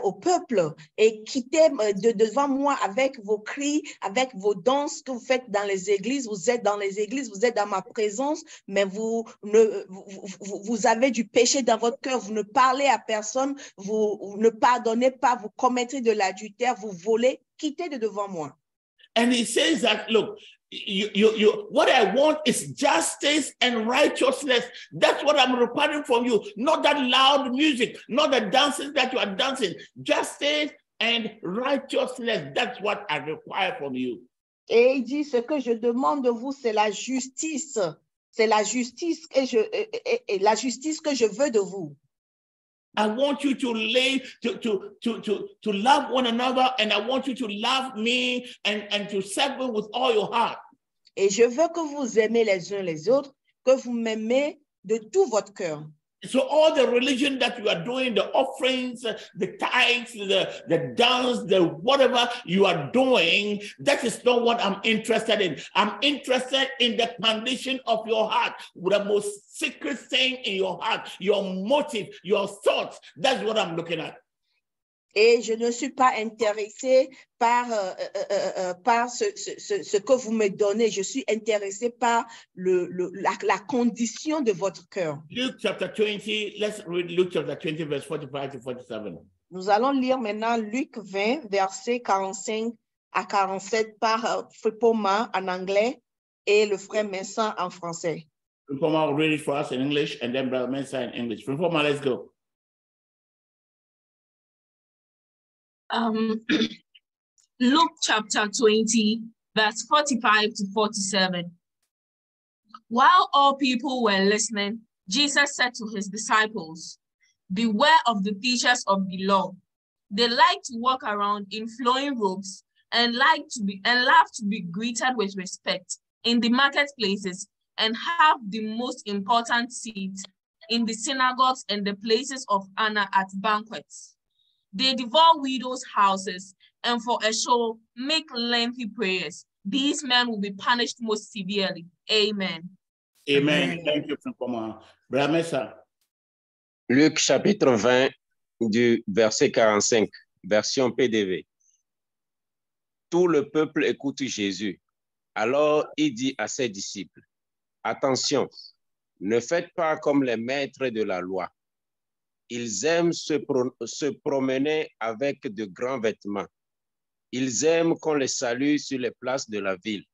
au peuple. Et quittez devant moi avec vos cris, avec vos danses que vous faites dans les églises. Vous êtes dans les églises, vous êtes dans ma présence, mais vous avez du péché dans votre cœur. Vous ne parlez à personne, vous ne pardonnez pas, vous commettez de l'adultère, vous volez. Quittez de devant moi. And he says that, look, what I want is justice and righteousness. That's what I'm requiring from you. Not that loud music, not the dances that you are dancing. Justice and righteousness. That's what I require from you. Et il dit, ce que je demande de vous, c'est la justice. C'est la justice la justice que je veux de vous. I want you to love one another, and I want you to love me and to serve me with all your heart. Et je veux que vous aimez les uns les autres, que vous m'aimez de tout votre cœur. So all the religion that you are doing, the offerings, the tithes, the dance, the whatever you are doing, that is not what I'm interested in. I'm interested in the condition of your heart, the most secret thing in your heart, your motive, your thoughts. That's what I'm looking at. Et je ne suis pas intéressée par ce que vous me donnez. Je suis intéressée par la condition de votre cœur. Luke chapter 20, let's read Luke chapter 20, verse 45 to 47. Nous allons lire maintenant Luc 20, versets 45 à 47 par Fripoma en anglais et le frère Vincent en français. Fripoma will read it for us in English and then Brother Mensah in English. Fripoma, let's go. Luke chapter 20, verse 45 to 47. While all people were listening, Jesus said to his disciples, "Beware of the teachers of the law. They like to walk around in flowing robes and love to be greeted with respect in the marketplaces and have the most important seats in the synagogues and the places of honor at banquets. They devour widows' houses and for a show make lengthy prayers. These men will be punished most severely." Amen. Amen. Thank you, Fripoma. Brother Mensah. Luc chapitre 20 du verset 45, version PDV. Tout le peuple écoute Jésus. Alors il dit à ses disciples, attention, ne faites pas comme les maîtres de la loi. Ils aiment se promener avec de grands vêtements. Ils aiment qu'on les salue sur les places de la ville.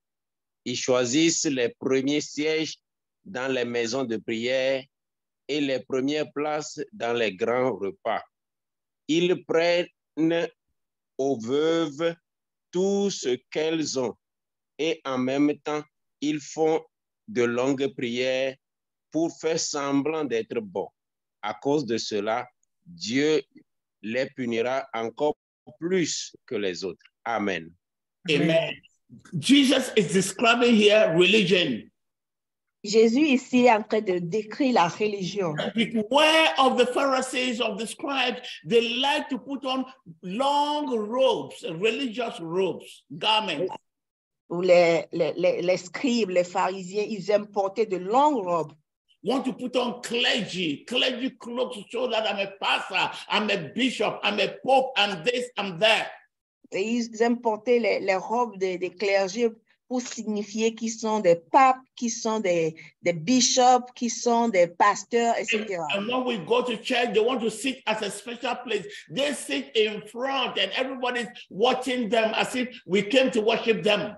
Ils choisissent les premiers sièges dans les maisons de prière et les premières places dans les grands repas. Ils prennent aux veuves tout ce qu'elles ont et en même temps, ils font de longues prières pour faire semblant d'être bons. À cause de cela, Dieu les punira encore plus que les autres. Amen. Amen. Jesus is describing here religion. Jésus ici est en train de décrire la religion. Beware of the Pharisees, of the scribes. They like to put on long robes, religious robes, garments. Où les scribes, les pharisiens, ils aiment porter de longues robes. Want to put on clergy clothes to show that I'm a pastor, I'm a bishop, I'm a pope, I'm this, I'm that. Et ils aiment porter les robes des clergés pour signifier qu'ils sont des papes, qu'ils sont des bishops, qu'ils sont des pasteurs, etc. And when we go to church, they want to sit at a special place. They sit in front and everybody's watching them as if we came to worship them.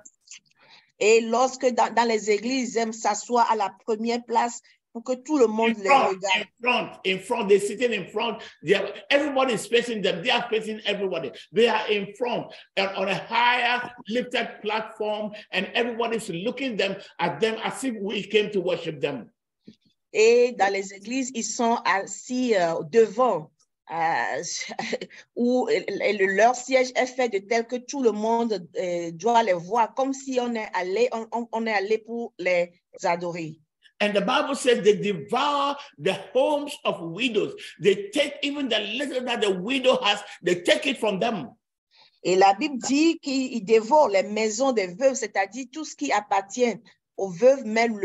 Et lorsque dans les églises, ils aiment s'asseoir à la première place pour que tout le monde les regarde. In front, they're sitting in front. Everybody is facing them. They are facing everybody. They are in front and on a higher lifted platform, and everybody's looking at them as if we came to worship them. Et dans les églises, ils sont assis devant, où leur siège est fait de tel que tout le monde doit les voir, comme si on est allé pour les adorer. And the Bible says they devour the homes of widows. They take even the little that the widow has, they take it from them. Et la Bible dit qu'ils dévorent les maisons des veuves, c'est-à-dire tout ce qui appartient aux veuves, même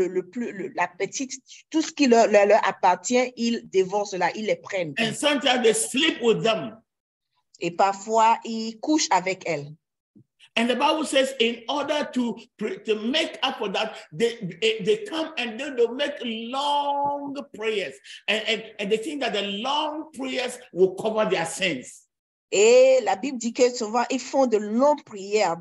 la petite, tout ce qui leur appartient, ils dévorent cela, ils les prennent. And sometimes they sleep with them. Et parfois, ils couchent avec elles. And the Bible says, in order to make up for that, they come and then they'll make long prayers. And they think that the long prayers will cover their sins. Et la Bible dit que souvent, ils font de longues prières,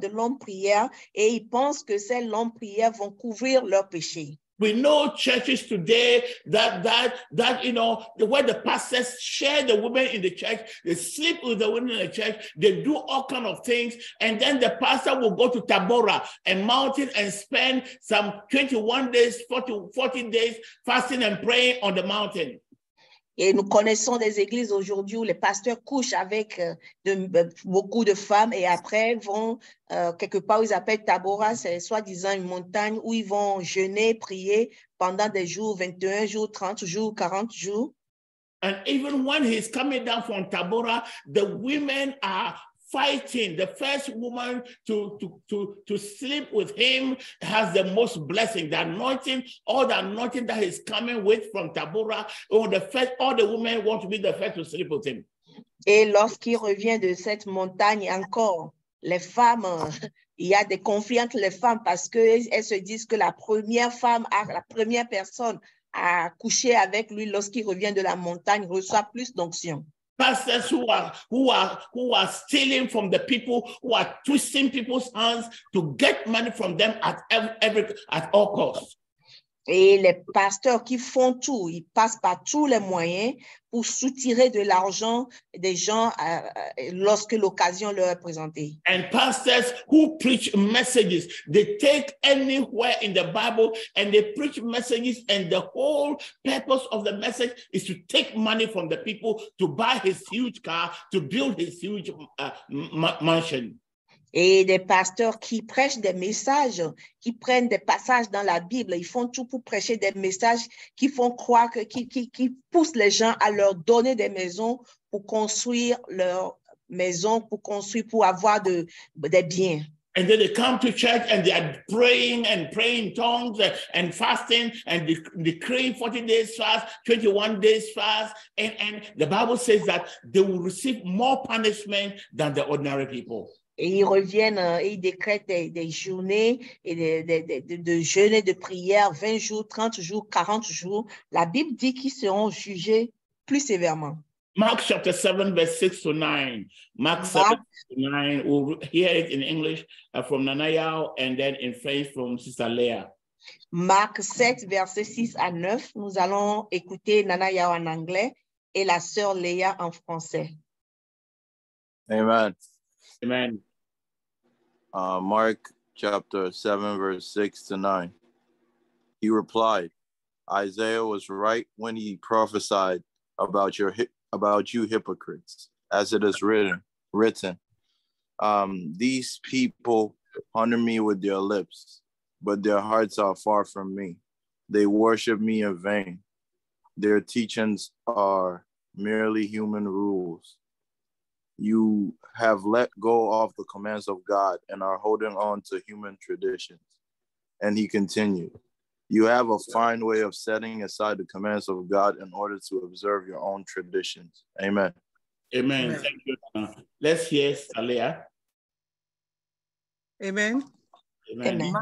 et ils pensent que ces longues prières vont couvrir leurs péchés. We know churches today that you know, where the pastors share the women in the church, they sleep with the women in the church, they do all kinds of things, and then the pastor will go to Tabora and mountain and spend some 21 days, 40 days fasting and praying on the mountain. Et nous connaissons des églises aujourd'hui où les pasteurs couchent avec beaucoup de femmes et après vont quelque part où ils appellent Tabora, c'est soi-disant une montagne où ils vont jeûner, prier pendant des jours, 21 jours, 30 jours, 40 jours. And even when he's coming down from Tabora, the women are fighting. The first woman to sleep with him has the most blessing. The anointing, all the anointing that he's coming with from Tabora, all the women want to be the first to sleep with him. Et lorsqu'il revient de cette montagne encore, les femmes, il y a des conflits entre les femmes parce qu'elles se disent que la première personne à coucher avec lui lorsqu'il revient de la montagne reçoit plus d'onction. Pastors who are stealing from the people, who are twisting people's hands to get money from them at all costs. Et les pasteurs qui font tout, ils passent par tous les moyens pour soutirer de l'argent des gens lorsque l'occasion leur est présentée. And pastors who preach messages, they take anywhere in the Bible and they preach messages, and the whole purpose of the message is to take money from the people to buy his huge car, to build his huge mansion. Et des pasteurs qui prêchent des messages, qui prennent des passages dans la Bible, ils font tout pour prêcher des messages qui font croire qui poussent les gens à leur donner des maisons pour construire leur maison, pour avoir des biens. And then they come to church and they are praying in tongues and fasting and decreeing 40 days fast, 21 days fast. And the Bible says that they will receive more punishment than the ordinary people. Et ils reviennent, et ils décrètent des journées et de jeûne et de prière, 20 jours, 30 jours, 40 jours. La Bible dit qu'ils seront jugés plus sévèrement. Mark chapter 7, verse 6 to 9. Mark 7 to 9, we'll hear it in English from Nanayao and then in French from Sister Leah. Marc 7, verset 6 à 9, nous allons écouter Nanayao en anglais et la sœur Léa en français. Amen. Amen. Mark chapter 7, verse 6 to 9. He replied, Isaiah was right when he prophesied about you hypocrites, as it is written. These people honor me with their lips, but their hearts are far from me. They worship me in vain. Their teachings are merely human rules. You have let go of the commands of God and are holding on to human traditions. And he continued, you have a fine way of setting aside the commands of God in order to observe your own traditions. Amen. Amen. Amen. Thank you. Let's hear Salia. Amen. Amen.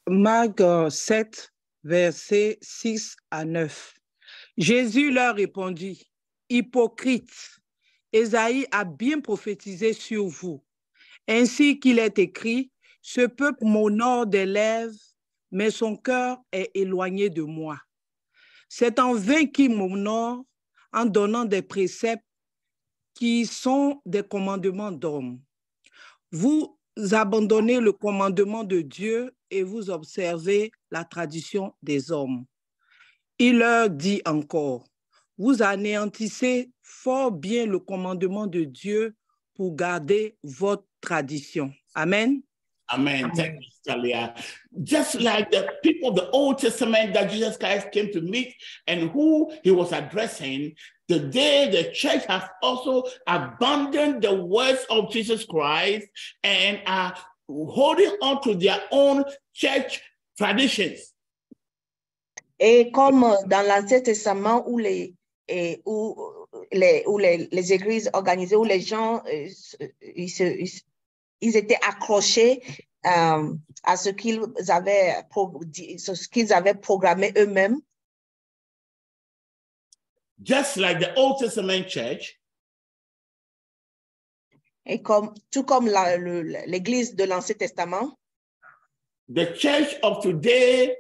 Marc 7, versets 6 à 9. Jésus leur répondit, hypocrites, Ésaïe a bien prophétisé sur vous. Ainsi qu'il est écrit, ce peuple m'honore des lèvres, mais son cœur est éloigné de moi. C'est en vain qu'il m'honore en donnant des préceptes qui sont des commandements d'hommes. Vous abandonnez le commandement de Dieu et vous observez la tradition des hommes. Il leur dit encore, vous anéantissez fort bien le commandement de Dieu pour garder votre tradition. Amen. Amen. Thank you, Talia. Just like the people of the Old Testament that Jesus Christ came to meet and who he was addressing, today the church has also abandoned the words of Jesus Christ and are holding on to their own church traditions. Et comme dans l'Ancien Testament où les églises organisées, où les gens ils étaient accrochés à ce qu'ils avaient programmé eux-mêmes. Just like the Old Testament church, et tout comme l'église de l'Ancien Testament, the church of today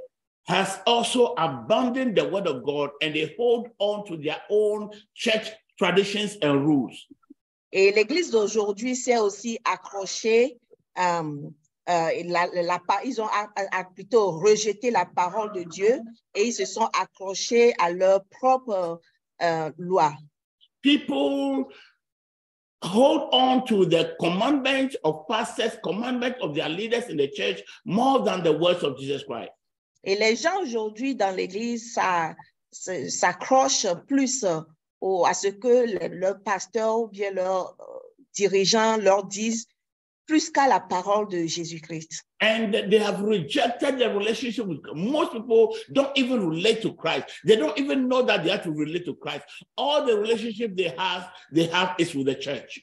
has also abandoned the word of God and they hold on to their own church traditions and rules. Et l'église d'aujourd'hui s'est aussi accrochée, ils ont plutôt rejeté la parole de Dieu et ils se sont accrochés à leur propre loi. People hold on to the commandments of pastors, commandments of their leaders in the church more than the words of Jesus Christ. Et les gens aujourd'hui dans l'église s'accrochent plus à ce que leur pasteur ou bien leurs dirigeants leur disent plus qu'à la parole de Jésus-Christ. And they have rejected the relationship with God. Most people don't even relate to Christ. They don't even know that they have to relate to Christ. All the relationship they have is with the church.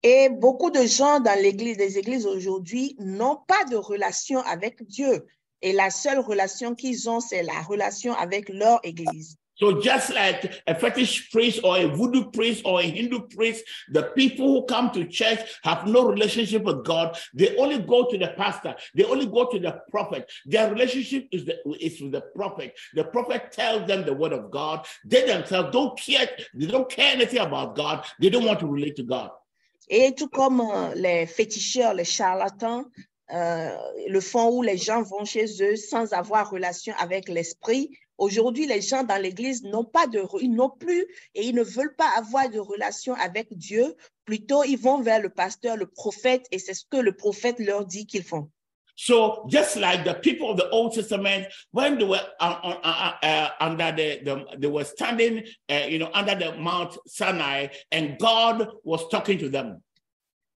Et beaucoup de gens dans l'église, des églises aujourd'hui n'ont pas de relation avec Dieu. Et la seule relation qu'ils ont, c'est la relation avec leur église. So just like a fetish priest or a voodoo priest or a Hindu priest, the people who come to church have no relationship with God. They only go to the pastor. They only go to the prophet. Their relationship is with the prophet. The prophet tells them the word of God. They themselves don't care. They don't care anything about God. They don't want to relate to God. Et tout comme les féticheurs, les charlatans, le font où les gens vont chez eux sans avoir relation avec l'esprit. Aujourd'hui, les gens dans l'église ils n'ont plus et ils ne veulent pas avoir de relation avec Dieu. Plutôt, ils vont vers le pasteur, le prophète, et c'est ce que le prophète leur dit qu'ils font. So just like the people of the Old Testament, when they were they were standing, under the Mount Sinai, and God was talking to them.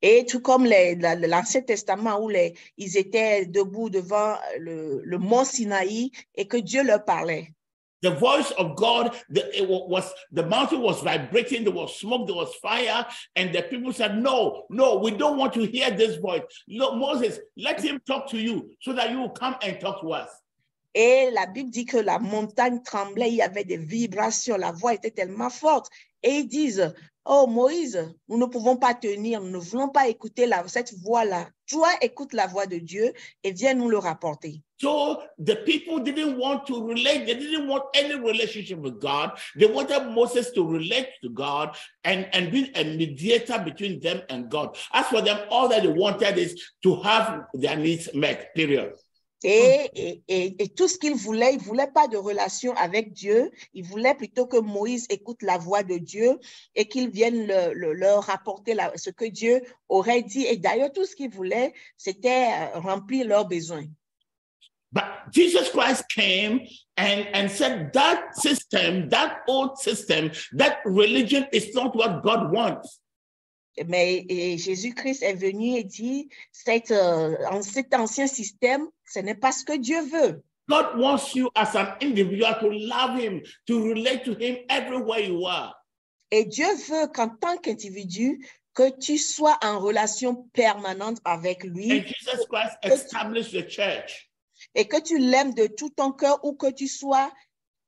Et tout comme l'Ancien Testament où ils étaient debout devant le mont Sinaï et que Dieu leur parlait. The voice of God, the mountain was vibrating, there was smoke, there was fire, and the people said, no, we don't want to hear this voice. Look, Moses, let him talk to you so that you will come and talk to us. Et la Bible dit que la montagne tremblait, il y avait des vibrations, la voix était tellement forte. Et ils disent, oh Moïse, nous ne pouvons pas tenir, nous ne voulons pas écouter cette voix-là. Toi, écoute la voix de Dieu et viens nous le rapporter. So the people didn't want to relate. They didn't want any relationship with God. They wanted Moses to relate to God and be a mediator between them and God. As for them, all that they wanted is to have their needs met, period. Et tout ce qu'ils voulaient, ils ne voulaient pas de relation avec Dieu. Ils voulaient plutôt que Moïse écoute la voix de Dieu et qu'il vienne leur rapporter ce que Dieu aurait dit. Et d'ailleurs, tout ce qu'ils voulaient, c'était remplir leurs besoins. But Jesus Christ came and said that system, that old system, that religion is not what God wants. Mais Jésus-Christ est venu et dit, cet ancien système, ce n'est pas ce que Dieu veut. God wants you as an individual to love him, to relate to him everywhere you are. Et Dieu veut qu'en tant qu'individu, que tu sois en relation permanente avec lui. And Jesus Christ established the church. Et que tu l'aimes de tout ton cœur où que tu sois.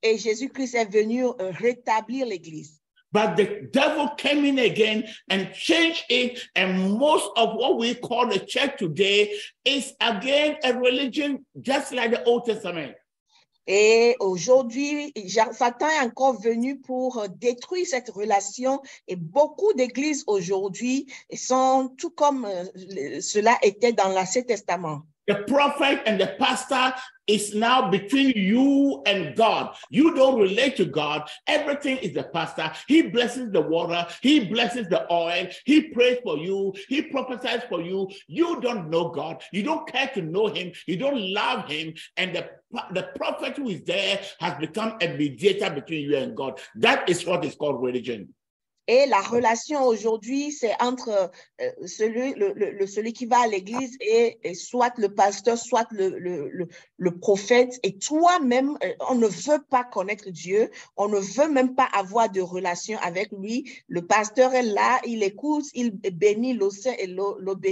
Et Jésus-Christ est venu rétablir l'Église. But the devil came in again and changed it, and most of what we call the church today is again a religion just like the Old Testament. Et aujourd'hui, Satan est encore venu pour détruire cette relation et beaucoup d'églises aujourd'hui sont tout comme cela était dans l'Ancien Testament. The prophet and the pastor is now between you and God. You don't relate to God. Everything is the pastor. He blesses the water. He blesses the oil. He prays for you. He prophesies for you. You don't know God. You don't care to know him. You don't love him. And the prophet who is there has become a mediator between you and God. That is what is called religion. Et la relation aujourd'hui, c'est entre celui qui va à l'église et soit le pasteur, soit le prophète. Et toi-même, on ne veut pas connaître Dieu. On ne veut même pas avoir de relation avec lui. Le pasteur est là, il écoute, il bénit l'eau sainte et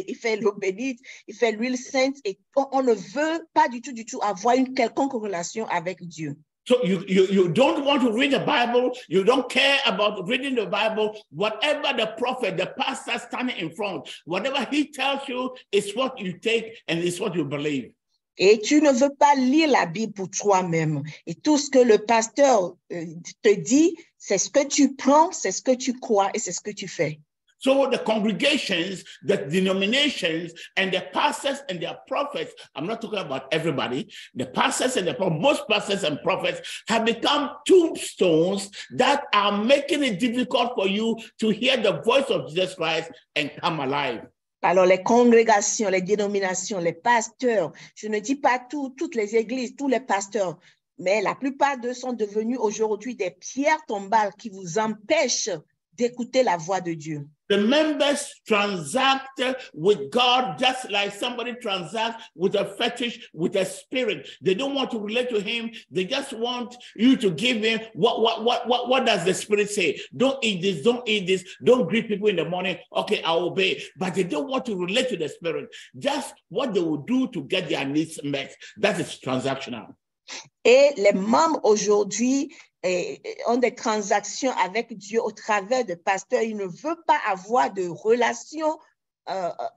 il fait l'eau bénite, il fait l'huile sainte. Et on ne veut pas du tout avoir une quelconque relation avec Dieu. So you don't want to read the Bible. You don't care about reading the Bible. Whatever the prophet, the pastor standing in front, whatever he tells you is what you take and is what you believe. Et tu ne veux pas lire la Bible pour toi-même. Et tout ce que le pasteur te dit, c'est ce que tu prends, c'est ce que tu crois et c'est ce que tu fais. So the congregations, the denominations, and the pastors and their prophets, I'm not talking about everybody, the pastors and most pastors and prophets have become tombstones that are making it difficult for you to hear the voice of Jesus Christ and come alive. Alors, les congrégations, les dénominations, les pasteurs, je ne dis pas toutes les églises, tous les pasteurs, mais la plupart d'eux sont devenus aujourd'hui des pierres tombales qui vous empêchent d'écouter la voix de Dieu. The members transact with God just like somebody transacts with a fetish, with a spirit. They don't want to relate to him. They just want you to give him what does the spirit say? Don't eat this, don't eat this, don't greet people in the morning. Okay, I obey. But they don't want to relate to the spirit. Just what they will do to get their needs met. That is transactional. Et les membres aujourd'hui ont des transactions avec Dieu au travers de pasteurs. Ils ne veulent pas avoir de relation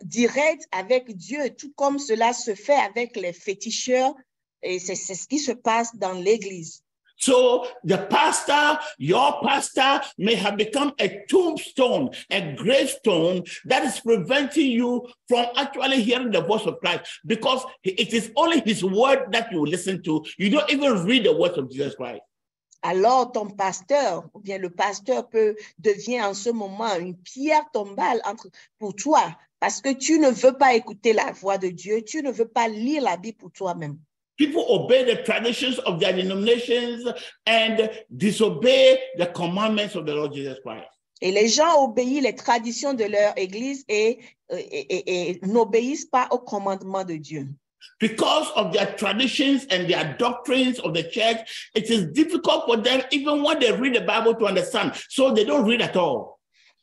directe avec Dieu, tout comme cela se fait avec les féticheurs. Et c'est ce qui se passe dans l'Église. So the pastor, your pastor, may have become a tombstone, a gravestone that is preventing you from actually hearing the voice of Christ, because it is only his word that you listen to. You don't even read the words of Jesus Christ. Alors ton pasteur, ou bien le pasteur devient en ce moment une pierre tombale pour toi, parce que tu ne veux pas écouter la voix de Dieu, tu ne veux pas lire la Bible pour toi-même. People obey the traditions of their denominations and disobey the commandments of the Lord Jesus Christ. Et les gens obéissent les traditions de leur église et n'obéissent pas aux commandements de Dieu. Because of their traditions and their doctrines of the church, it is difficult for them, even when they read the Bible, to understand. So they don't read at all.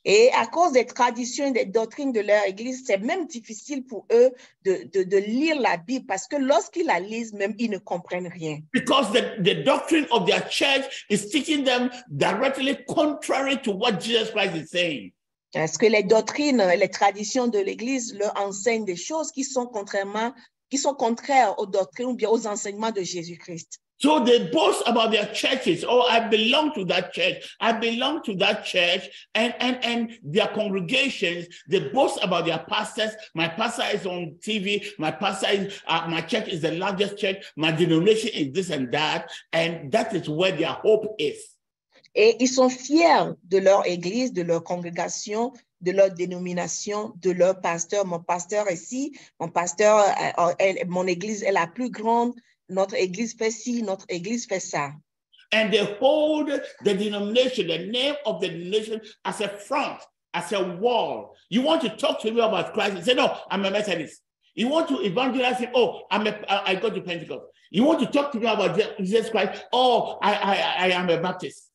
Et à cause des traditions et des doctrines de leur église, c'est même difficile pour eux de lire la Bible, parce que lorsqu'ils la lisent, même ils ne comprennent rien. Because the doctrine of their church is teaching them directly contrary to what Jesus Christ is saying. Parce que les doctrines, les traditions de l'église leur enseignent des choses qui sont contraires aux doctrines ou bien aux enseignements de Jésus-Christ. So they boast about their churches. Oh, I belong to that church. I belong to that church. And their congregations, they boast about their pastors. My pastor is on TV. My pastor is, my church is the largest church. My denomination is this and that. And that is where their hope is. Et ils sont fiers de leur église, de leur congrégation, de leur dénomination, de leur pasteur. Mon pasteur ici, mon église est la plus grande. Notre église fait ci, notre église fait ça. And they hold the denomination, the name of the denomination, as a front, as a wall. You want to talk to me about Christ and say, no, I'm a Methodist. You want to evangelize him, oh, I go to Pentecost. You want to talk to me about Jesus Christ, oh, I am a Baptist.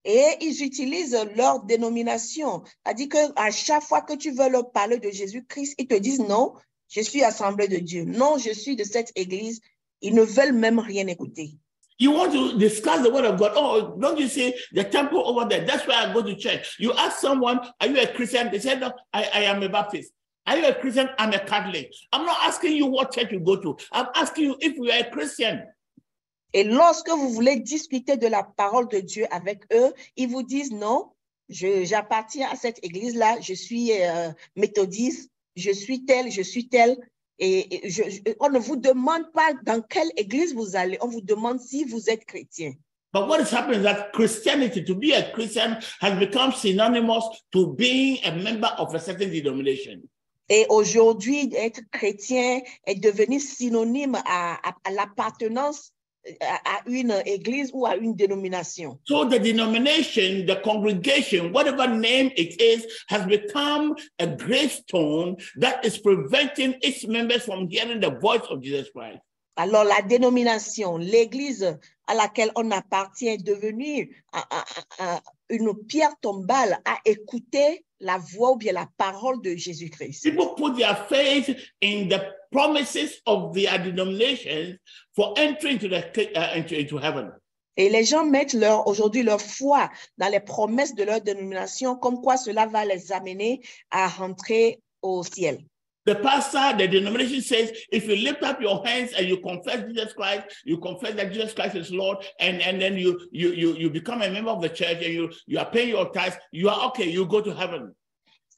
Et ils utilisent leur dénomination. C'est-à-dire qu'à chaque fois que tu veux leur parler de Jésus-Christ, ils te disent non, je suis Assemblée de Dieu. Non, je suis de cette église. Ils ne veulent même rien écouter. You want to discuss the word of God. Oh, don't you see the temple over there? That's where I go to church. You ask someone, are you a Christian? They say, no, I am a Baptist. Are you a Christian? I'm a Catholic. I'm not asking you what church you go to. I'm asking you if you are a Christian. Et lorsque vous voulez discuter de la parole de Dieu avec eux, ils vous disent non, j'appartiens à cette église-là, je suis méthodiste, je suis tel. Et on ne vous demande pas dans quelle église vous allez, on vous demande si vous êtes chrétien. But what is happening is that Christianity, to be a Christian, has become synonymous to being a member of a certain denomination. Et aujourd'hui, être chrétien est devenu synonyme à l'appartenance à une église ou à une dénomination. So the denomination, the congregation, whatever name it is, has become a gravestone that is preventing its members from hearing the voice of Jesus Christ. Alors la dénomination, l'église à laquelle on appartient est devenue une pierre tombale à écouter la voix ou bien la parole de Jésus-Christ. People put their faith in the promises of their denominations for entering into heaven. Et les gens mettent aujourd'hui leur foi dans les promesses de leur dénomination, comme quoi cela va les amener à rentrer au ciel. The pastor, the denomination says, if you lift up your hands and you confess Jesus Christ, you confess that Jesus Christ is Lord, and then you become a member of the church and you are paying your tithes, you are okay, you go to heaven.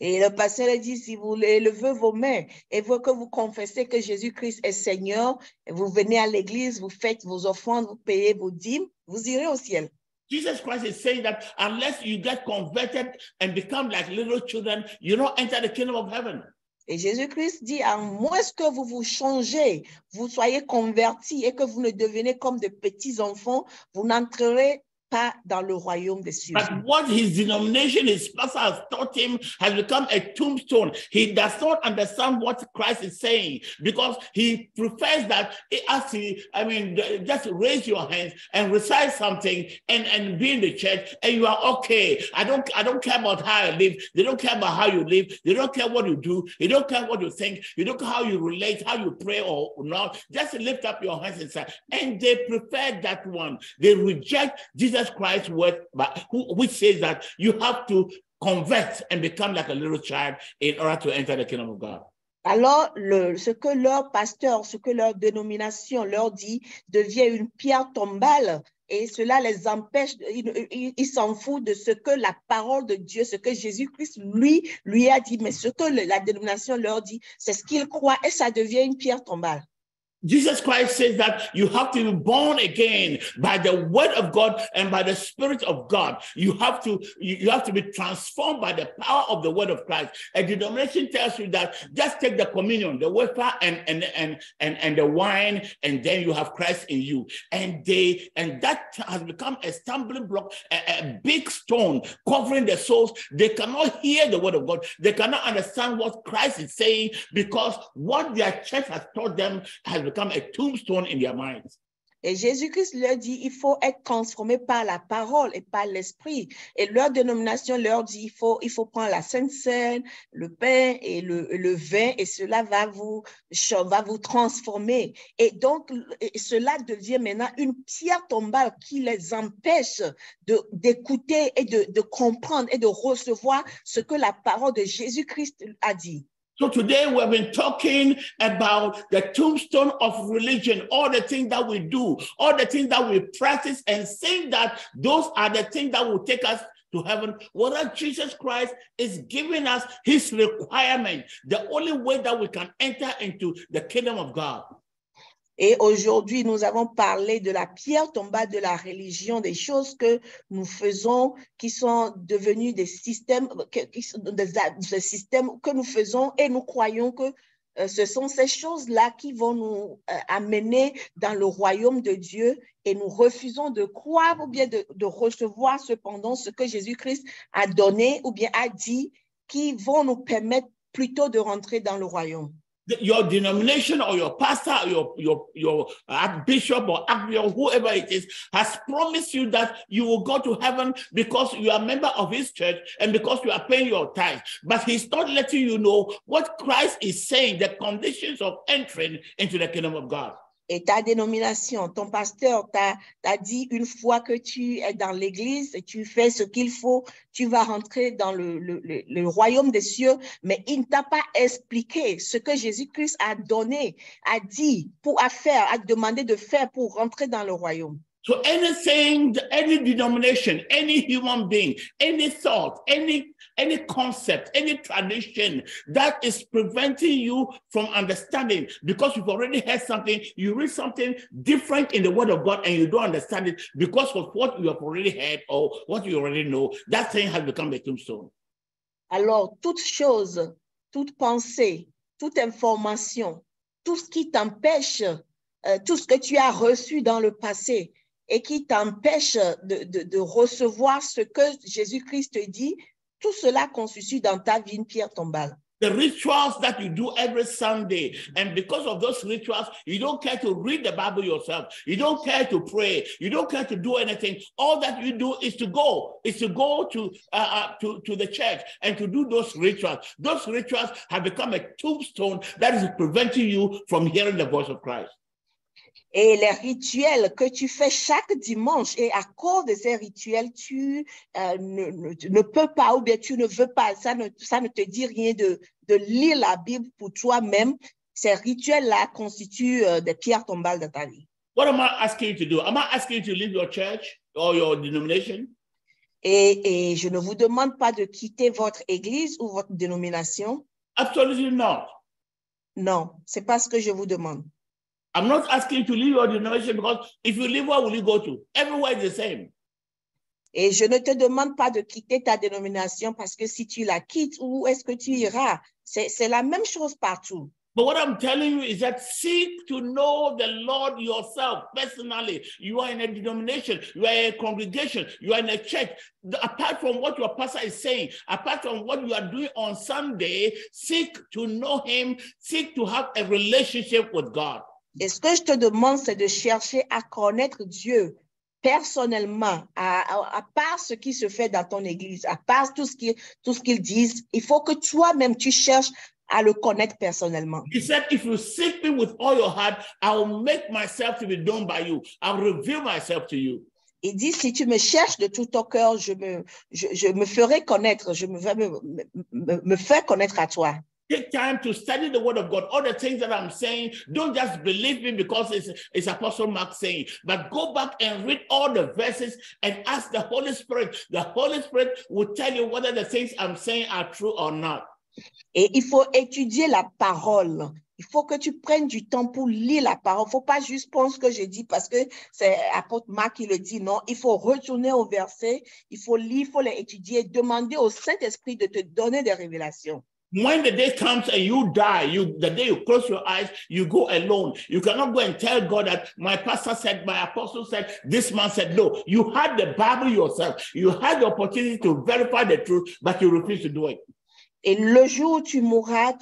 Et le pasteur dit, si vous levez vos mains et que vous confessez que Jésus-Christ est Seigneur, et vous venez à l'église, vous faites vos offrandes, vous payez vos dîmes, vous irez au ciel. Jesus Christ is saying that unless you get converted and become like little children, you don't enter the kingdom of heaven. Et Jésus-Christ dit, à moins que vous vous changez, vous soyez convertis et que vous ne devenez comme de petits enfants, vous n'entrerez pas dans le royaume des cieux. But what his denomination, his pastor has taught him, has become a tombstone. He does not understand what Christ is saying because he prefers that just raise your hands and recite something and be in the church and you are okay. I don't care about how I live. They don't care about how you live. They don't care what you do. They don't care what you think. You don't care how you relate, how you pray or not. Just lift up your hands and say, and they prefer that one. They reject Jesus Christ's word, which says that you have to convert and become like a little child in order to enter the kingdom of God. Alors, ce que leur pasteur, ce que leur dénomination leur dit devient une pierre tombale et cela les empêche, ils s'en foutent de ce que la parole de Dieu, ce que Jésus-Christ lui a dit, mais ce que la dénomination leur dit, c'est ce qu'ils croient et ça devient une pierre tombale. Jesus Christ says that you have to be born again by the word of God and by the Spirit of God. You have to be transformed by the power of the word of Christ. A denomination tells you that just take the communion, the wafer and the wine, and then you have Christ in you. And that has become a stumbling block, a big stone covering their souls. They cannot hear the word of God. They cannot understand what Christ is saying because what their church has taught them has become a tombstone in their minds. Et Jésus-Christ leur dit, il faut être transformé par la parole et par l'esprit. Et leur dénomination leur dit, il faut prendre la Sainte Seine, le pain et le vin, et cela va vous transformer. Et donc, cela devient maintenant une pierre tombale qui les empêche d'écouter et de comprendre et de recevoir ce que la parole de Jésus-Christ a dit. So today we have been talking about the tombstone of religion, all the things that we do, all the things that we practice and saying that those are the things that will take us to heaven. Whether Jesus Christ is giving us his requirement, the only way that we can enter into the kingdom of God. Et aujourd'hui, nous avons parlé de la pierre tombale de la religion, des choses que nous faisons qui sont devenues des systèmes, des systèmes que nous faisons et nous croyons que ce sont ces choses-là qui vont nous amener dans le royaume de Dieu et nous refusons de croire ou bien de recevoir cependant ce que Jésus-Christ a donné ou bien a dit qui vont nous permettre plutôt de rentrer dans le royaume. Your denomination or your pastor or your bishop or archbishop, whoever it is, has promised you that you will go to heaven because you are a member of his church and because you are paying your tithe. But he's not letting you know what Christ is saying, the conditions of entering into the kingdom of God. Et ta dénomination, ton pasteur t'a dit une fois que tu es dans l'église et tu fais ce qu'il faut, tu vas rentrer dans le royaume des cieux, mais il ne t'a pas expliqué ce que Jésus-Christ a donné, a dit, a demandé de faire pour rentrer dans le royaume. So anything, any denomination, any human being, any thought, any concept, any tradition that is preventing you from understanding because you've already heard something, you read something different in the word of God and you don't understand it because of what you have already heard or what you already know, that thing has become a tombstone. Alors, toute chose, toute pensée, toute information, tout ce qui t'empêche, tout ce que tu as reçu dans le passé, et qui t'empêche de recevoir ce que Jésus-Christ te dit, tout cela constitue dans ta vie une pierre tombale. The rituals that you do every Sunday, and because of those rituals, you don't care to read the Bible yourself. You don't care to pray. You don't care to do anything. All that you do is to go to the church and to do those rituals. Those rituals have become a tombstone that is preventing you from hearing the voice of Christ. Et les rituels que tu fais chaque dimanche, et à cause de ces rituels, tu ne peux pas ou bien tu ne veux pas, ça ne te dit rien de lire la Bible pour toi-même. Ces rituels-là constituent des pierres tombales dans ta vie. What am I asking you to do? Am I asking you to leave your church or your denomination? Et je ne vous demande pas de quitter votre église ou votre dénomination. Absolutely not. Non, c'est pas ce que je vous demande. I'm not asking you to leave your denomination because if you leave, where will you go to? Everywhere is the same. Et je ne te demande pas de quitter ta dénomination parce que si tu la quittes, où est-ce que tu iras? C'est la même chose partout. But what I'm telling you is that seek to know the Lord yourself personally. You are in a denomination, you are in a congregation, you are in a church. Apart from what your pastor is saying, apart from what you are doing on Sunday, seek to know him, seek to have a relationship with God. Et ce que je te demande, c'est de chercher à connaître Dieu personnellement, à part ce qui se fait dans ton église, à part tout ce qu'ils disent. Il faut que toi-même, tu cherches à le connaître personnellement. He said, if you seek me with all your heart, I will make myself to be known by you. I will reveal myself to you. Il dit, si tu me cherches de tout ton cœur, je me ferai connaître, je me fais connaître à toi. Take time to study the word of God. All the things that I'm saying, don't just believe me because it's Apostle Mark saying, but go back and read all the verses and ask the Holy Spirit. The Holy Spirit will tell you whether the things I'm saying are true or not. Et il faut étudier la parole. Il faut que tu prennes du temps pour lire la parole. Il ne faut pas juste prendre ce que je dis parce que c'est apôtre Marc qui le dit. Non, il faut retourner au verset, il faut lire, il faut les étudier, demander au Saint-Esprit de te donner des révélations. When the day comes and you die, the day you close your eyes, you go alone. You cannot go and tell God that my pastor said, my apostle said, this man said. No, you had the Bible yourself. You had the opportunity to verify the truth, but you refuse to do it. Et le jour où tu mourras,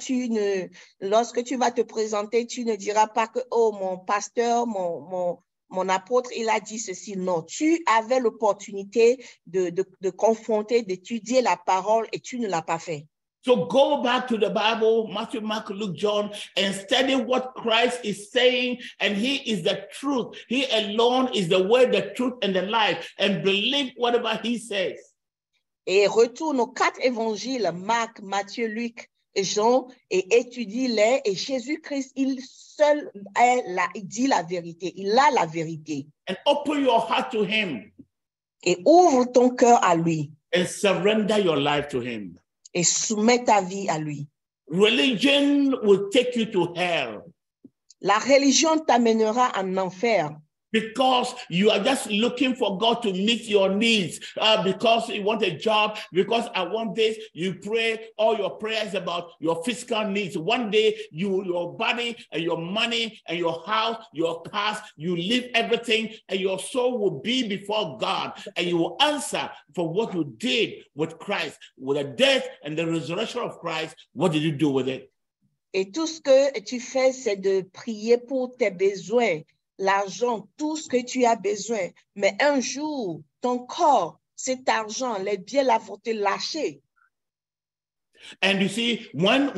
lorsque tu vas te présenter, tu ne diras pas que, oh, mon pasteur, mon apôtre, il a dit ceci. Non, tu avais l'opportunité de confronter, d'étudier la parole et tu ne l'as pas fait. So go back to the Bible, Matthew, Mark, Luke, John, and study what Christ is saying. And he is the truth. He alone is the way, the truth, and the life. And believe whatever he says. Et retourne aux 4 évangiles, Marc, Matthieu, Luc et Jean, et étudie-les. Et Jésus-Christ, il seul il dit la vérité. Il a la vérité. And open your heart to him. Et ouvre ton cœur à lui. And surrender your life to him. Et soumets ta vie à lui. Religion will take you to hell. La religion t'amènera en enfer. Because you are just looking for God to meet your needs. Because you want a job, because I want this, you pray all your prayers about your physical needs. One day, your body and your money and your house, your cars, you leave everything and your soul will be before God. And you will answer for what you did with Christ. With the death and the resurrection of Christ, what did you do with it? Et tout ce que tu fais, c'est de prier pour tes besoins. L'argent, tout ce que tu as besoin. Mais un jour, ton corps, cet argent, les biens là vont te lâcher. And you see, when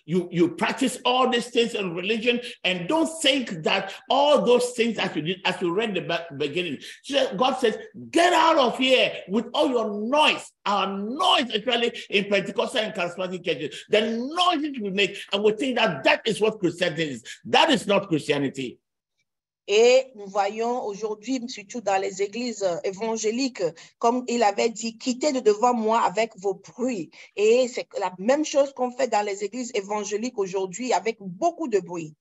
you practice all these things in religion, and don't think that all those things that you did, as you read the beginning, God says, get out of here with all your noise. Our noise, actually, in Pentecostal and charismatic churches, the noise that we make, and we think that that is what Christianity is. That is not Christianity. Et nous voyons aujourd'hui, surtout dans les églises évangéliques, comme il avait dit, quittez de devant moi avec vos bruits. Et c'est la même chose qu'on fait dans les églises évangéliques aujourd'hui avec beaucoup de bruit.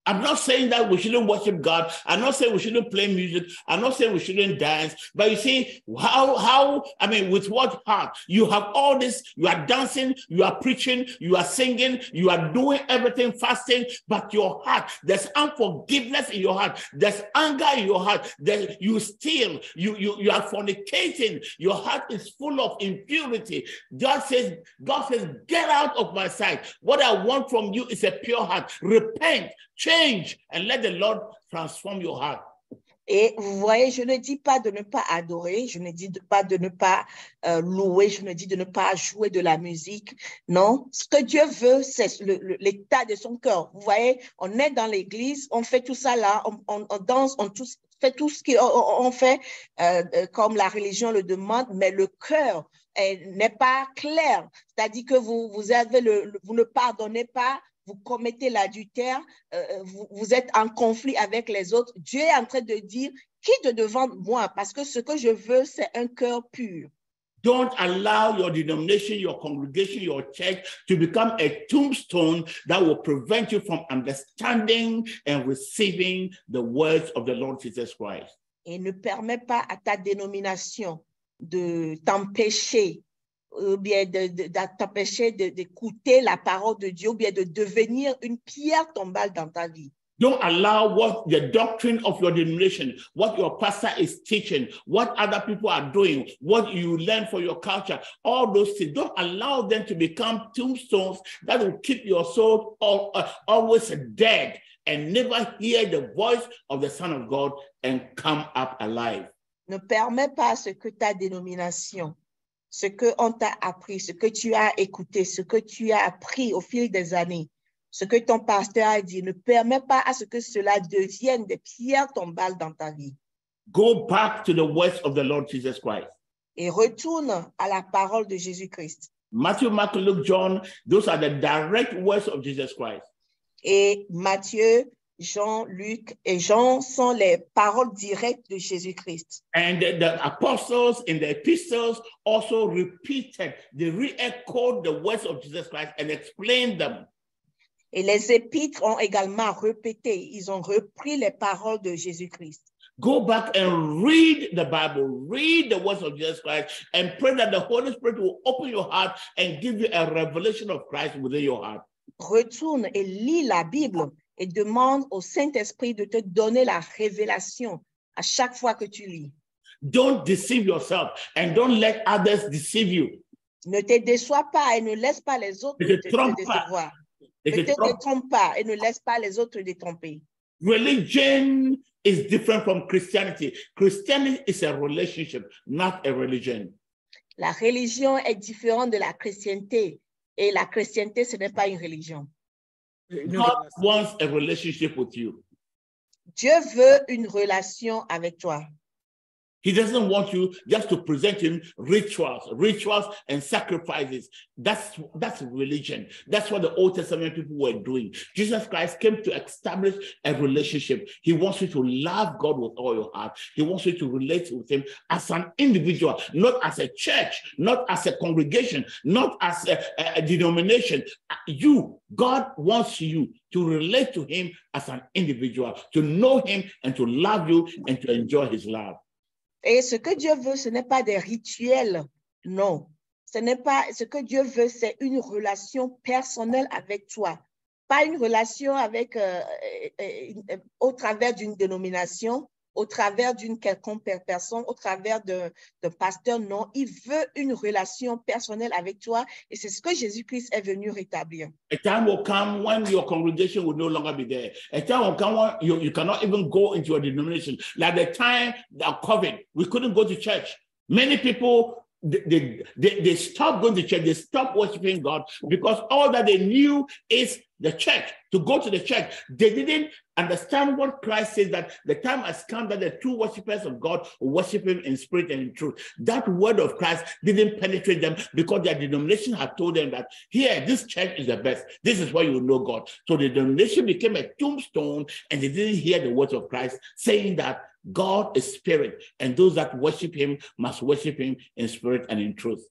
I'm not saying that we shouldn't worship God. I'm not saying we shouldn't play music. I'm not saying we shouldn't dance. But you see, with what heart? You have all this, you are dancing, you are preaching, you are singing, you are doing everything, fasting, but your heart, there's unforgiveness in your heart. There's anger in your heart. You steal, you are fornicating. Your heart is full of impurity. God says, get out of my sight. What I want from you is a pure heart. Repent. Change and let the Lord transform your heart. Et vous voyez, je ne dis pas de ne pas adorer, je ne dis pas de ne pas louer, je ne dis de ne pas jouer de la musique. Non, ce que Dieu veut, c'est l'état de son cœur. Vous voyez, on est dans l'église, on fait tout ça là, on danse, on fait tout ce qu'on fait comme la religion le demande, mais le cœur n'est pas clair. C'est-à-dire que vous ne pardonnez pas, vous commettez l'adultère, vous êtes en conflit avec les autres. Dieu est en train de dire, quitte devant moi, parce que ce que je veux, c'est un cœur pur. Don't allow your denomination, your congregation, your church to become a tombstone that will prevent you from understanding and receiving the words of the Lord Jesus Christ. Et ne permets pas à ta dénomination de t'empêcher ou bien de t'empêcher d'écouter la parole de Dieu, ou bien de devenir une pierre tombale dans ta vie. Don't allow what the doctrine of your denomination, what your pastor is teaching, what other people are doing, what you learn for your culture, all those things. Don't allow them to become tombstones that will keep your soul always dead and never hear the voice of the Son of God and come up alive. Ne permets pas ce que ta dénomination, ce qu'on t'a appris, ce que tu as écouté, ce que tu as appris au fil des années, ce que ton pasteur a dit, ne permet pas à ce que cela devienne des pierres tombales dans ta vie. Go back to the words of the Lord Jesus Christ. Et retourne à la parole de Jésus-Christ. Matthew, Mark, Luke, John, those are the direct words of Jesus Christ. Et Matthieu, Jean, Luc et Jean sont les paroles directes de Jésus-Christ. And the apostles in the epistles also repeated, they re-echoed the words of Jesus Christ and explained them. Et les épîtres ont également répété, ils ont repris les paroles de Jésus-Christ. Go back and read the Bible, read the words of Jesus Christ, and pray that the Holy Spirit will open your heart and give you a revelation of Christ within your heart. Retourne et lis la Bible et demande au Saint-Esprit de te donner la révélation à chaque fois que tu lis. Don't deceive yourself and don't let others deceive you. Ne te déçois pas et ne laisse pas les autres te décevoir. Ne te détrompe pas et ne laisse pas les autres te détromper. Religion is different from Christianity. Christianity is a relationship, not a religion. La religion est différente de la chrétienté et la chrétienté, ce n'est pas une religion. God wants a relationship with you. Dieu veut une relation avec toi. He doesn't want you just to present him rituals and sacrifices. That's religion. That's what the Old Testament people were doing. Jesus Christ came to establish a relationship. He wants you to love God with all your heart. He wants you to relate with him as an individual, not as a church, not as a congregation, not as a denomination. God wants you to relate to him as an individual, to know him and to love you and to enjoy his love. Et ce que Dieu veut, ce n'est pas des rituels, non. Ce n'est pas, ce que Dieu veut, c'est une relation personnelle avec toi. Pas une relation avec, au travers d'une dénomination, au travers d'une quelconque personne, au travers d'un pasteur, non. Il veut une relation personnelle avec toi et c'est ce que Jésus-Christ est venu rétablir. A time will come when your congregation will no longer be there. A time will come when you cannot even go into your denomination. Like the time of COVID, we couldn't go to church. Many people, they stopped going to church. They stopped worshiping God because all that they knew is the church, to go to the church. They didn't understand what Christ says, that the time has come that the true worshipers of God worship him in spirit and in truth. That word of Christ didn't penetrate them because their denomination had told them that here, this church is the best. This is where you will know God. So the denomination became a tombstone and they didn't hear the words of Christ saying that God is spirit and those that worship him must worship him in spirit and in truth.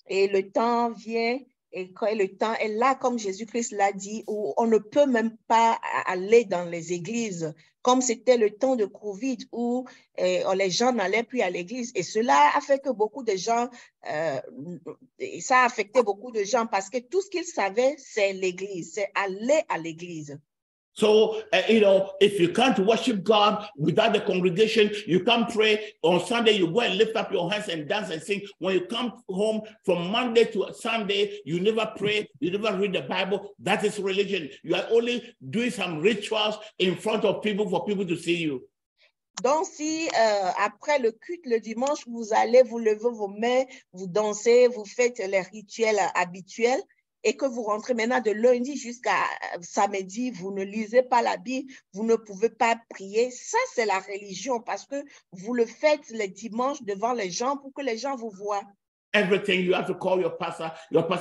Et le temps vient. Et quand le temps est là, comme Jésus-Christ l'a dit, où on ne peut même pas aller dans les églises, comme c'était le temps de Covid, où les gens n'allaient plus à l'église. Et cela a fait que beaucoup de gens, ça a affecté beaucoup de gens parce que tout ce qu'ils savaient, c'est l'église, c'est aller à l'église. So, if you can't worship God without the congregation, you can't pray. On Sunday, you go and lift up your hands and dance and sing. When you come home from Monday to Sunday, you never pray, you never read the Bible. That is religion. You are only doing some rituals in front of people for people to see you. Donc, si après le culte le dimanche, vous allez vous lever vos mains, vous dansez, vous faites les rituels habituels, et que vous rentrez maintenant de lundi jusqu'à samedi, vous ne lisez pas la Bible, vous ne pouvez pas prier. Ça, c'est la religion parce que vous le faites le dimanche devant les gens pour que les gens vous voient. Everything you have to call your pastor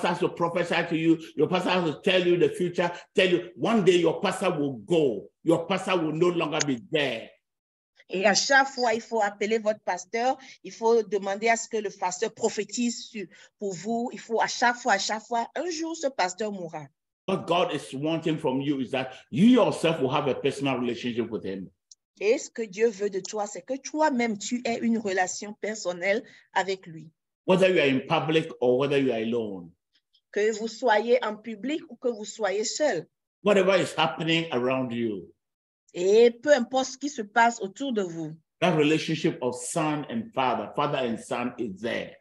has to prophesy to you, your pastor has to tell you the future, tell you one day your pastor will go, your pastor will no longer be there. Et à chaque fois, il faut appeler votre pasteur, il faut demander à ce que le pasteur prophétise pour vous. Il faut à chaque fois, un jour, ce pasteur mourra. What God is wanting from you is that you yourself will have a personal relationship with him. Et ce que Dieu veut de toi, c'est que toi-même, tu aies une relation personnelle avec lui. whether you are in public or whether you are alone. Que vous soyez en public ou que vous soyez seul. Whatever is happening around you. Et peu importe ce qui se passe autour de vous. That relationship of son and father and son is there.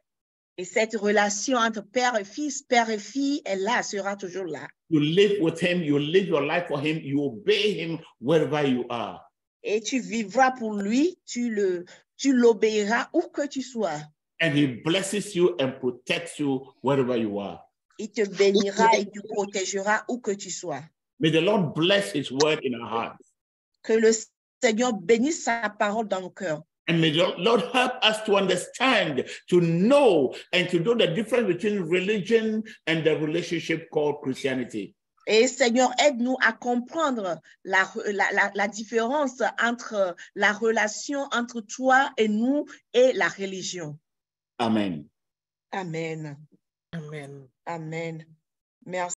Et cette relation entre père et fille est là, sera toujours là. You live with him, you live your life for him, you obey him wherever you are. Et tu vivras pour lui, tu l'obéiras où que tu sois. And he blesses you and protects you wherever you are. Il te bénira et te protégera où que tu sois. May the Lord bless his word in our hearts. Que le Seigneur bénisse sa parole dans nos cœurs. And may the Lord help us to understand, to know, and to know the difference between religion and the relationship called Christianity. Et Seigneur, aide-nous à comprendre la différence entre la relation entre toi et nous et la religion. Amen. Amen. Amen. Amen. Merci.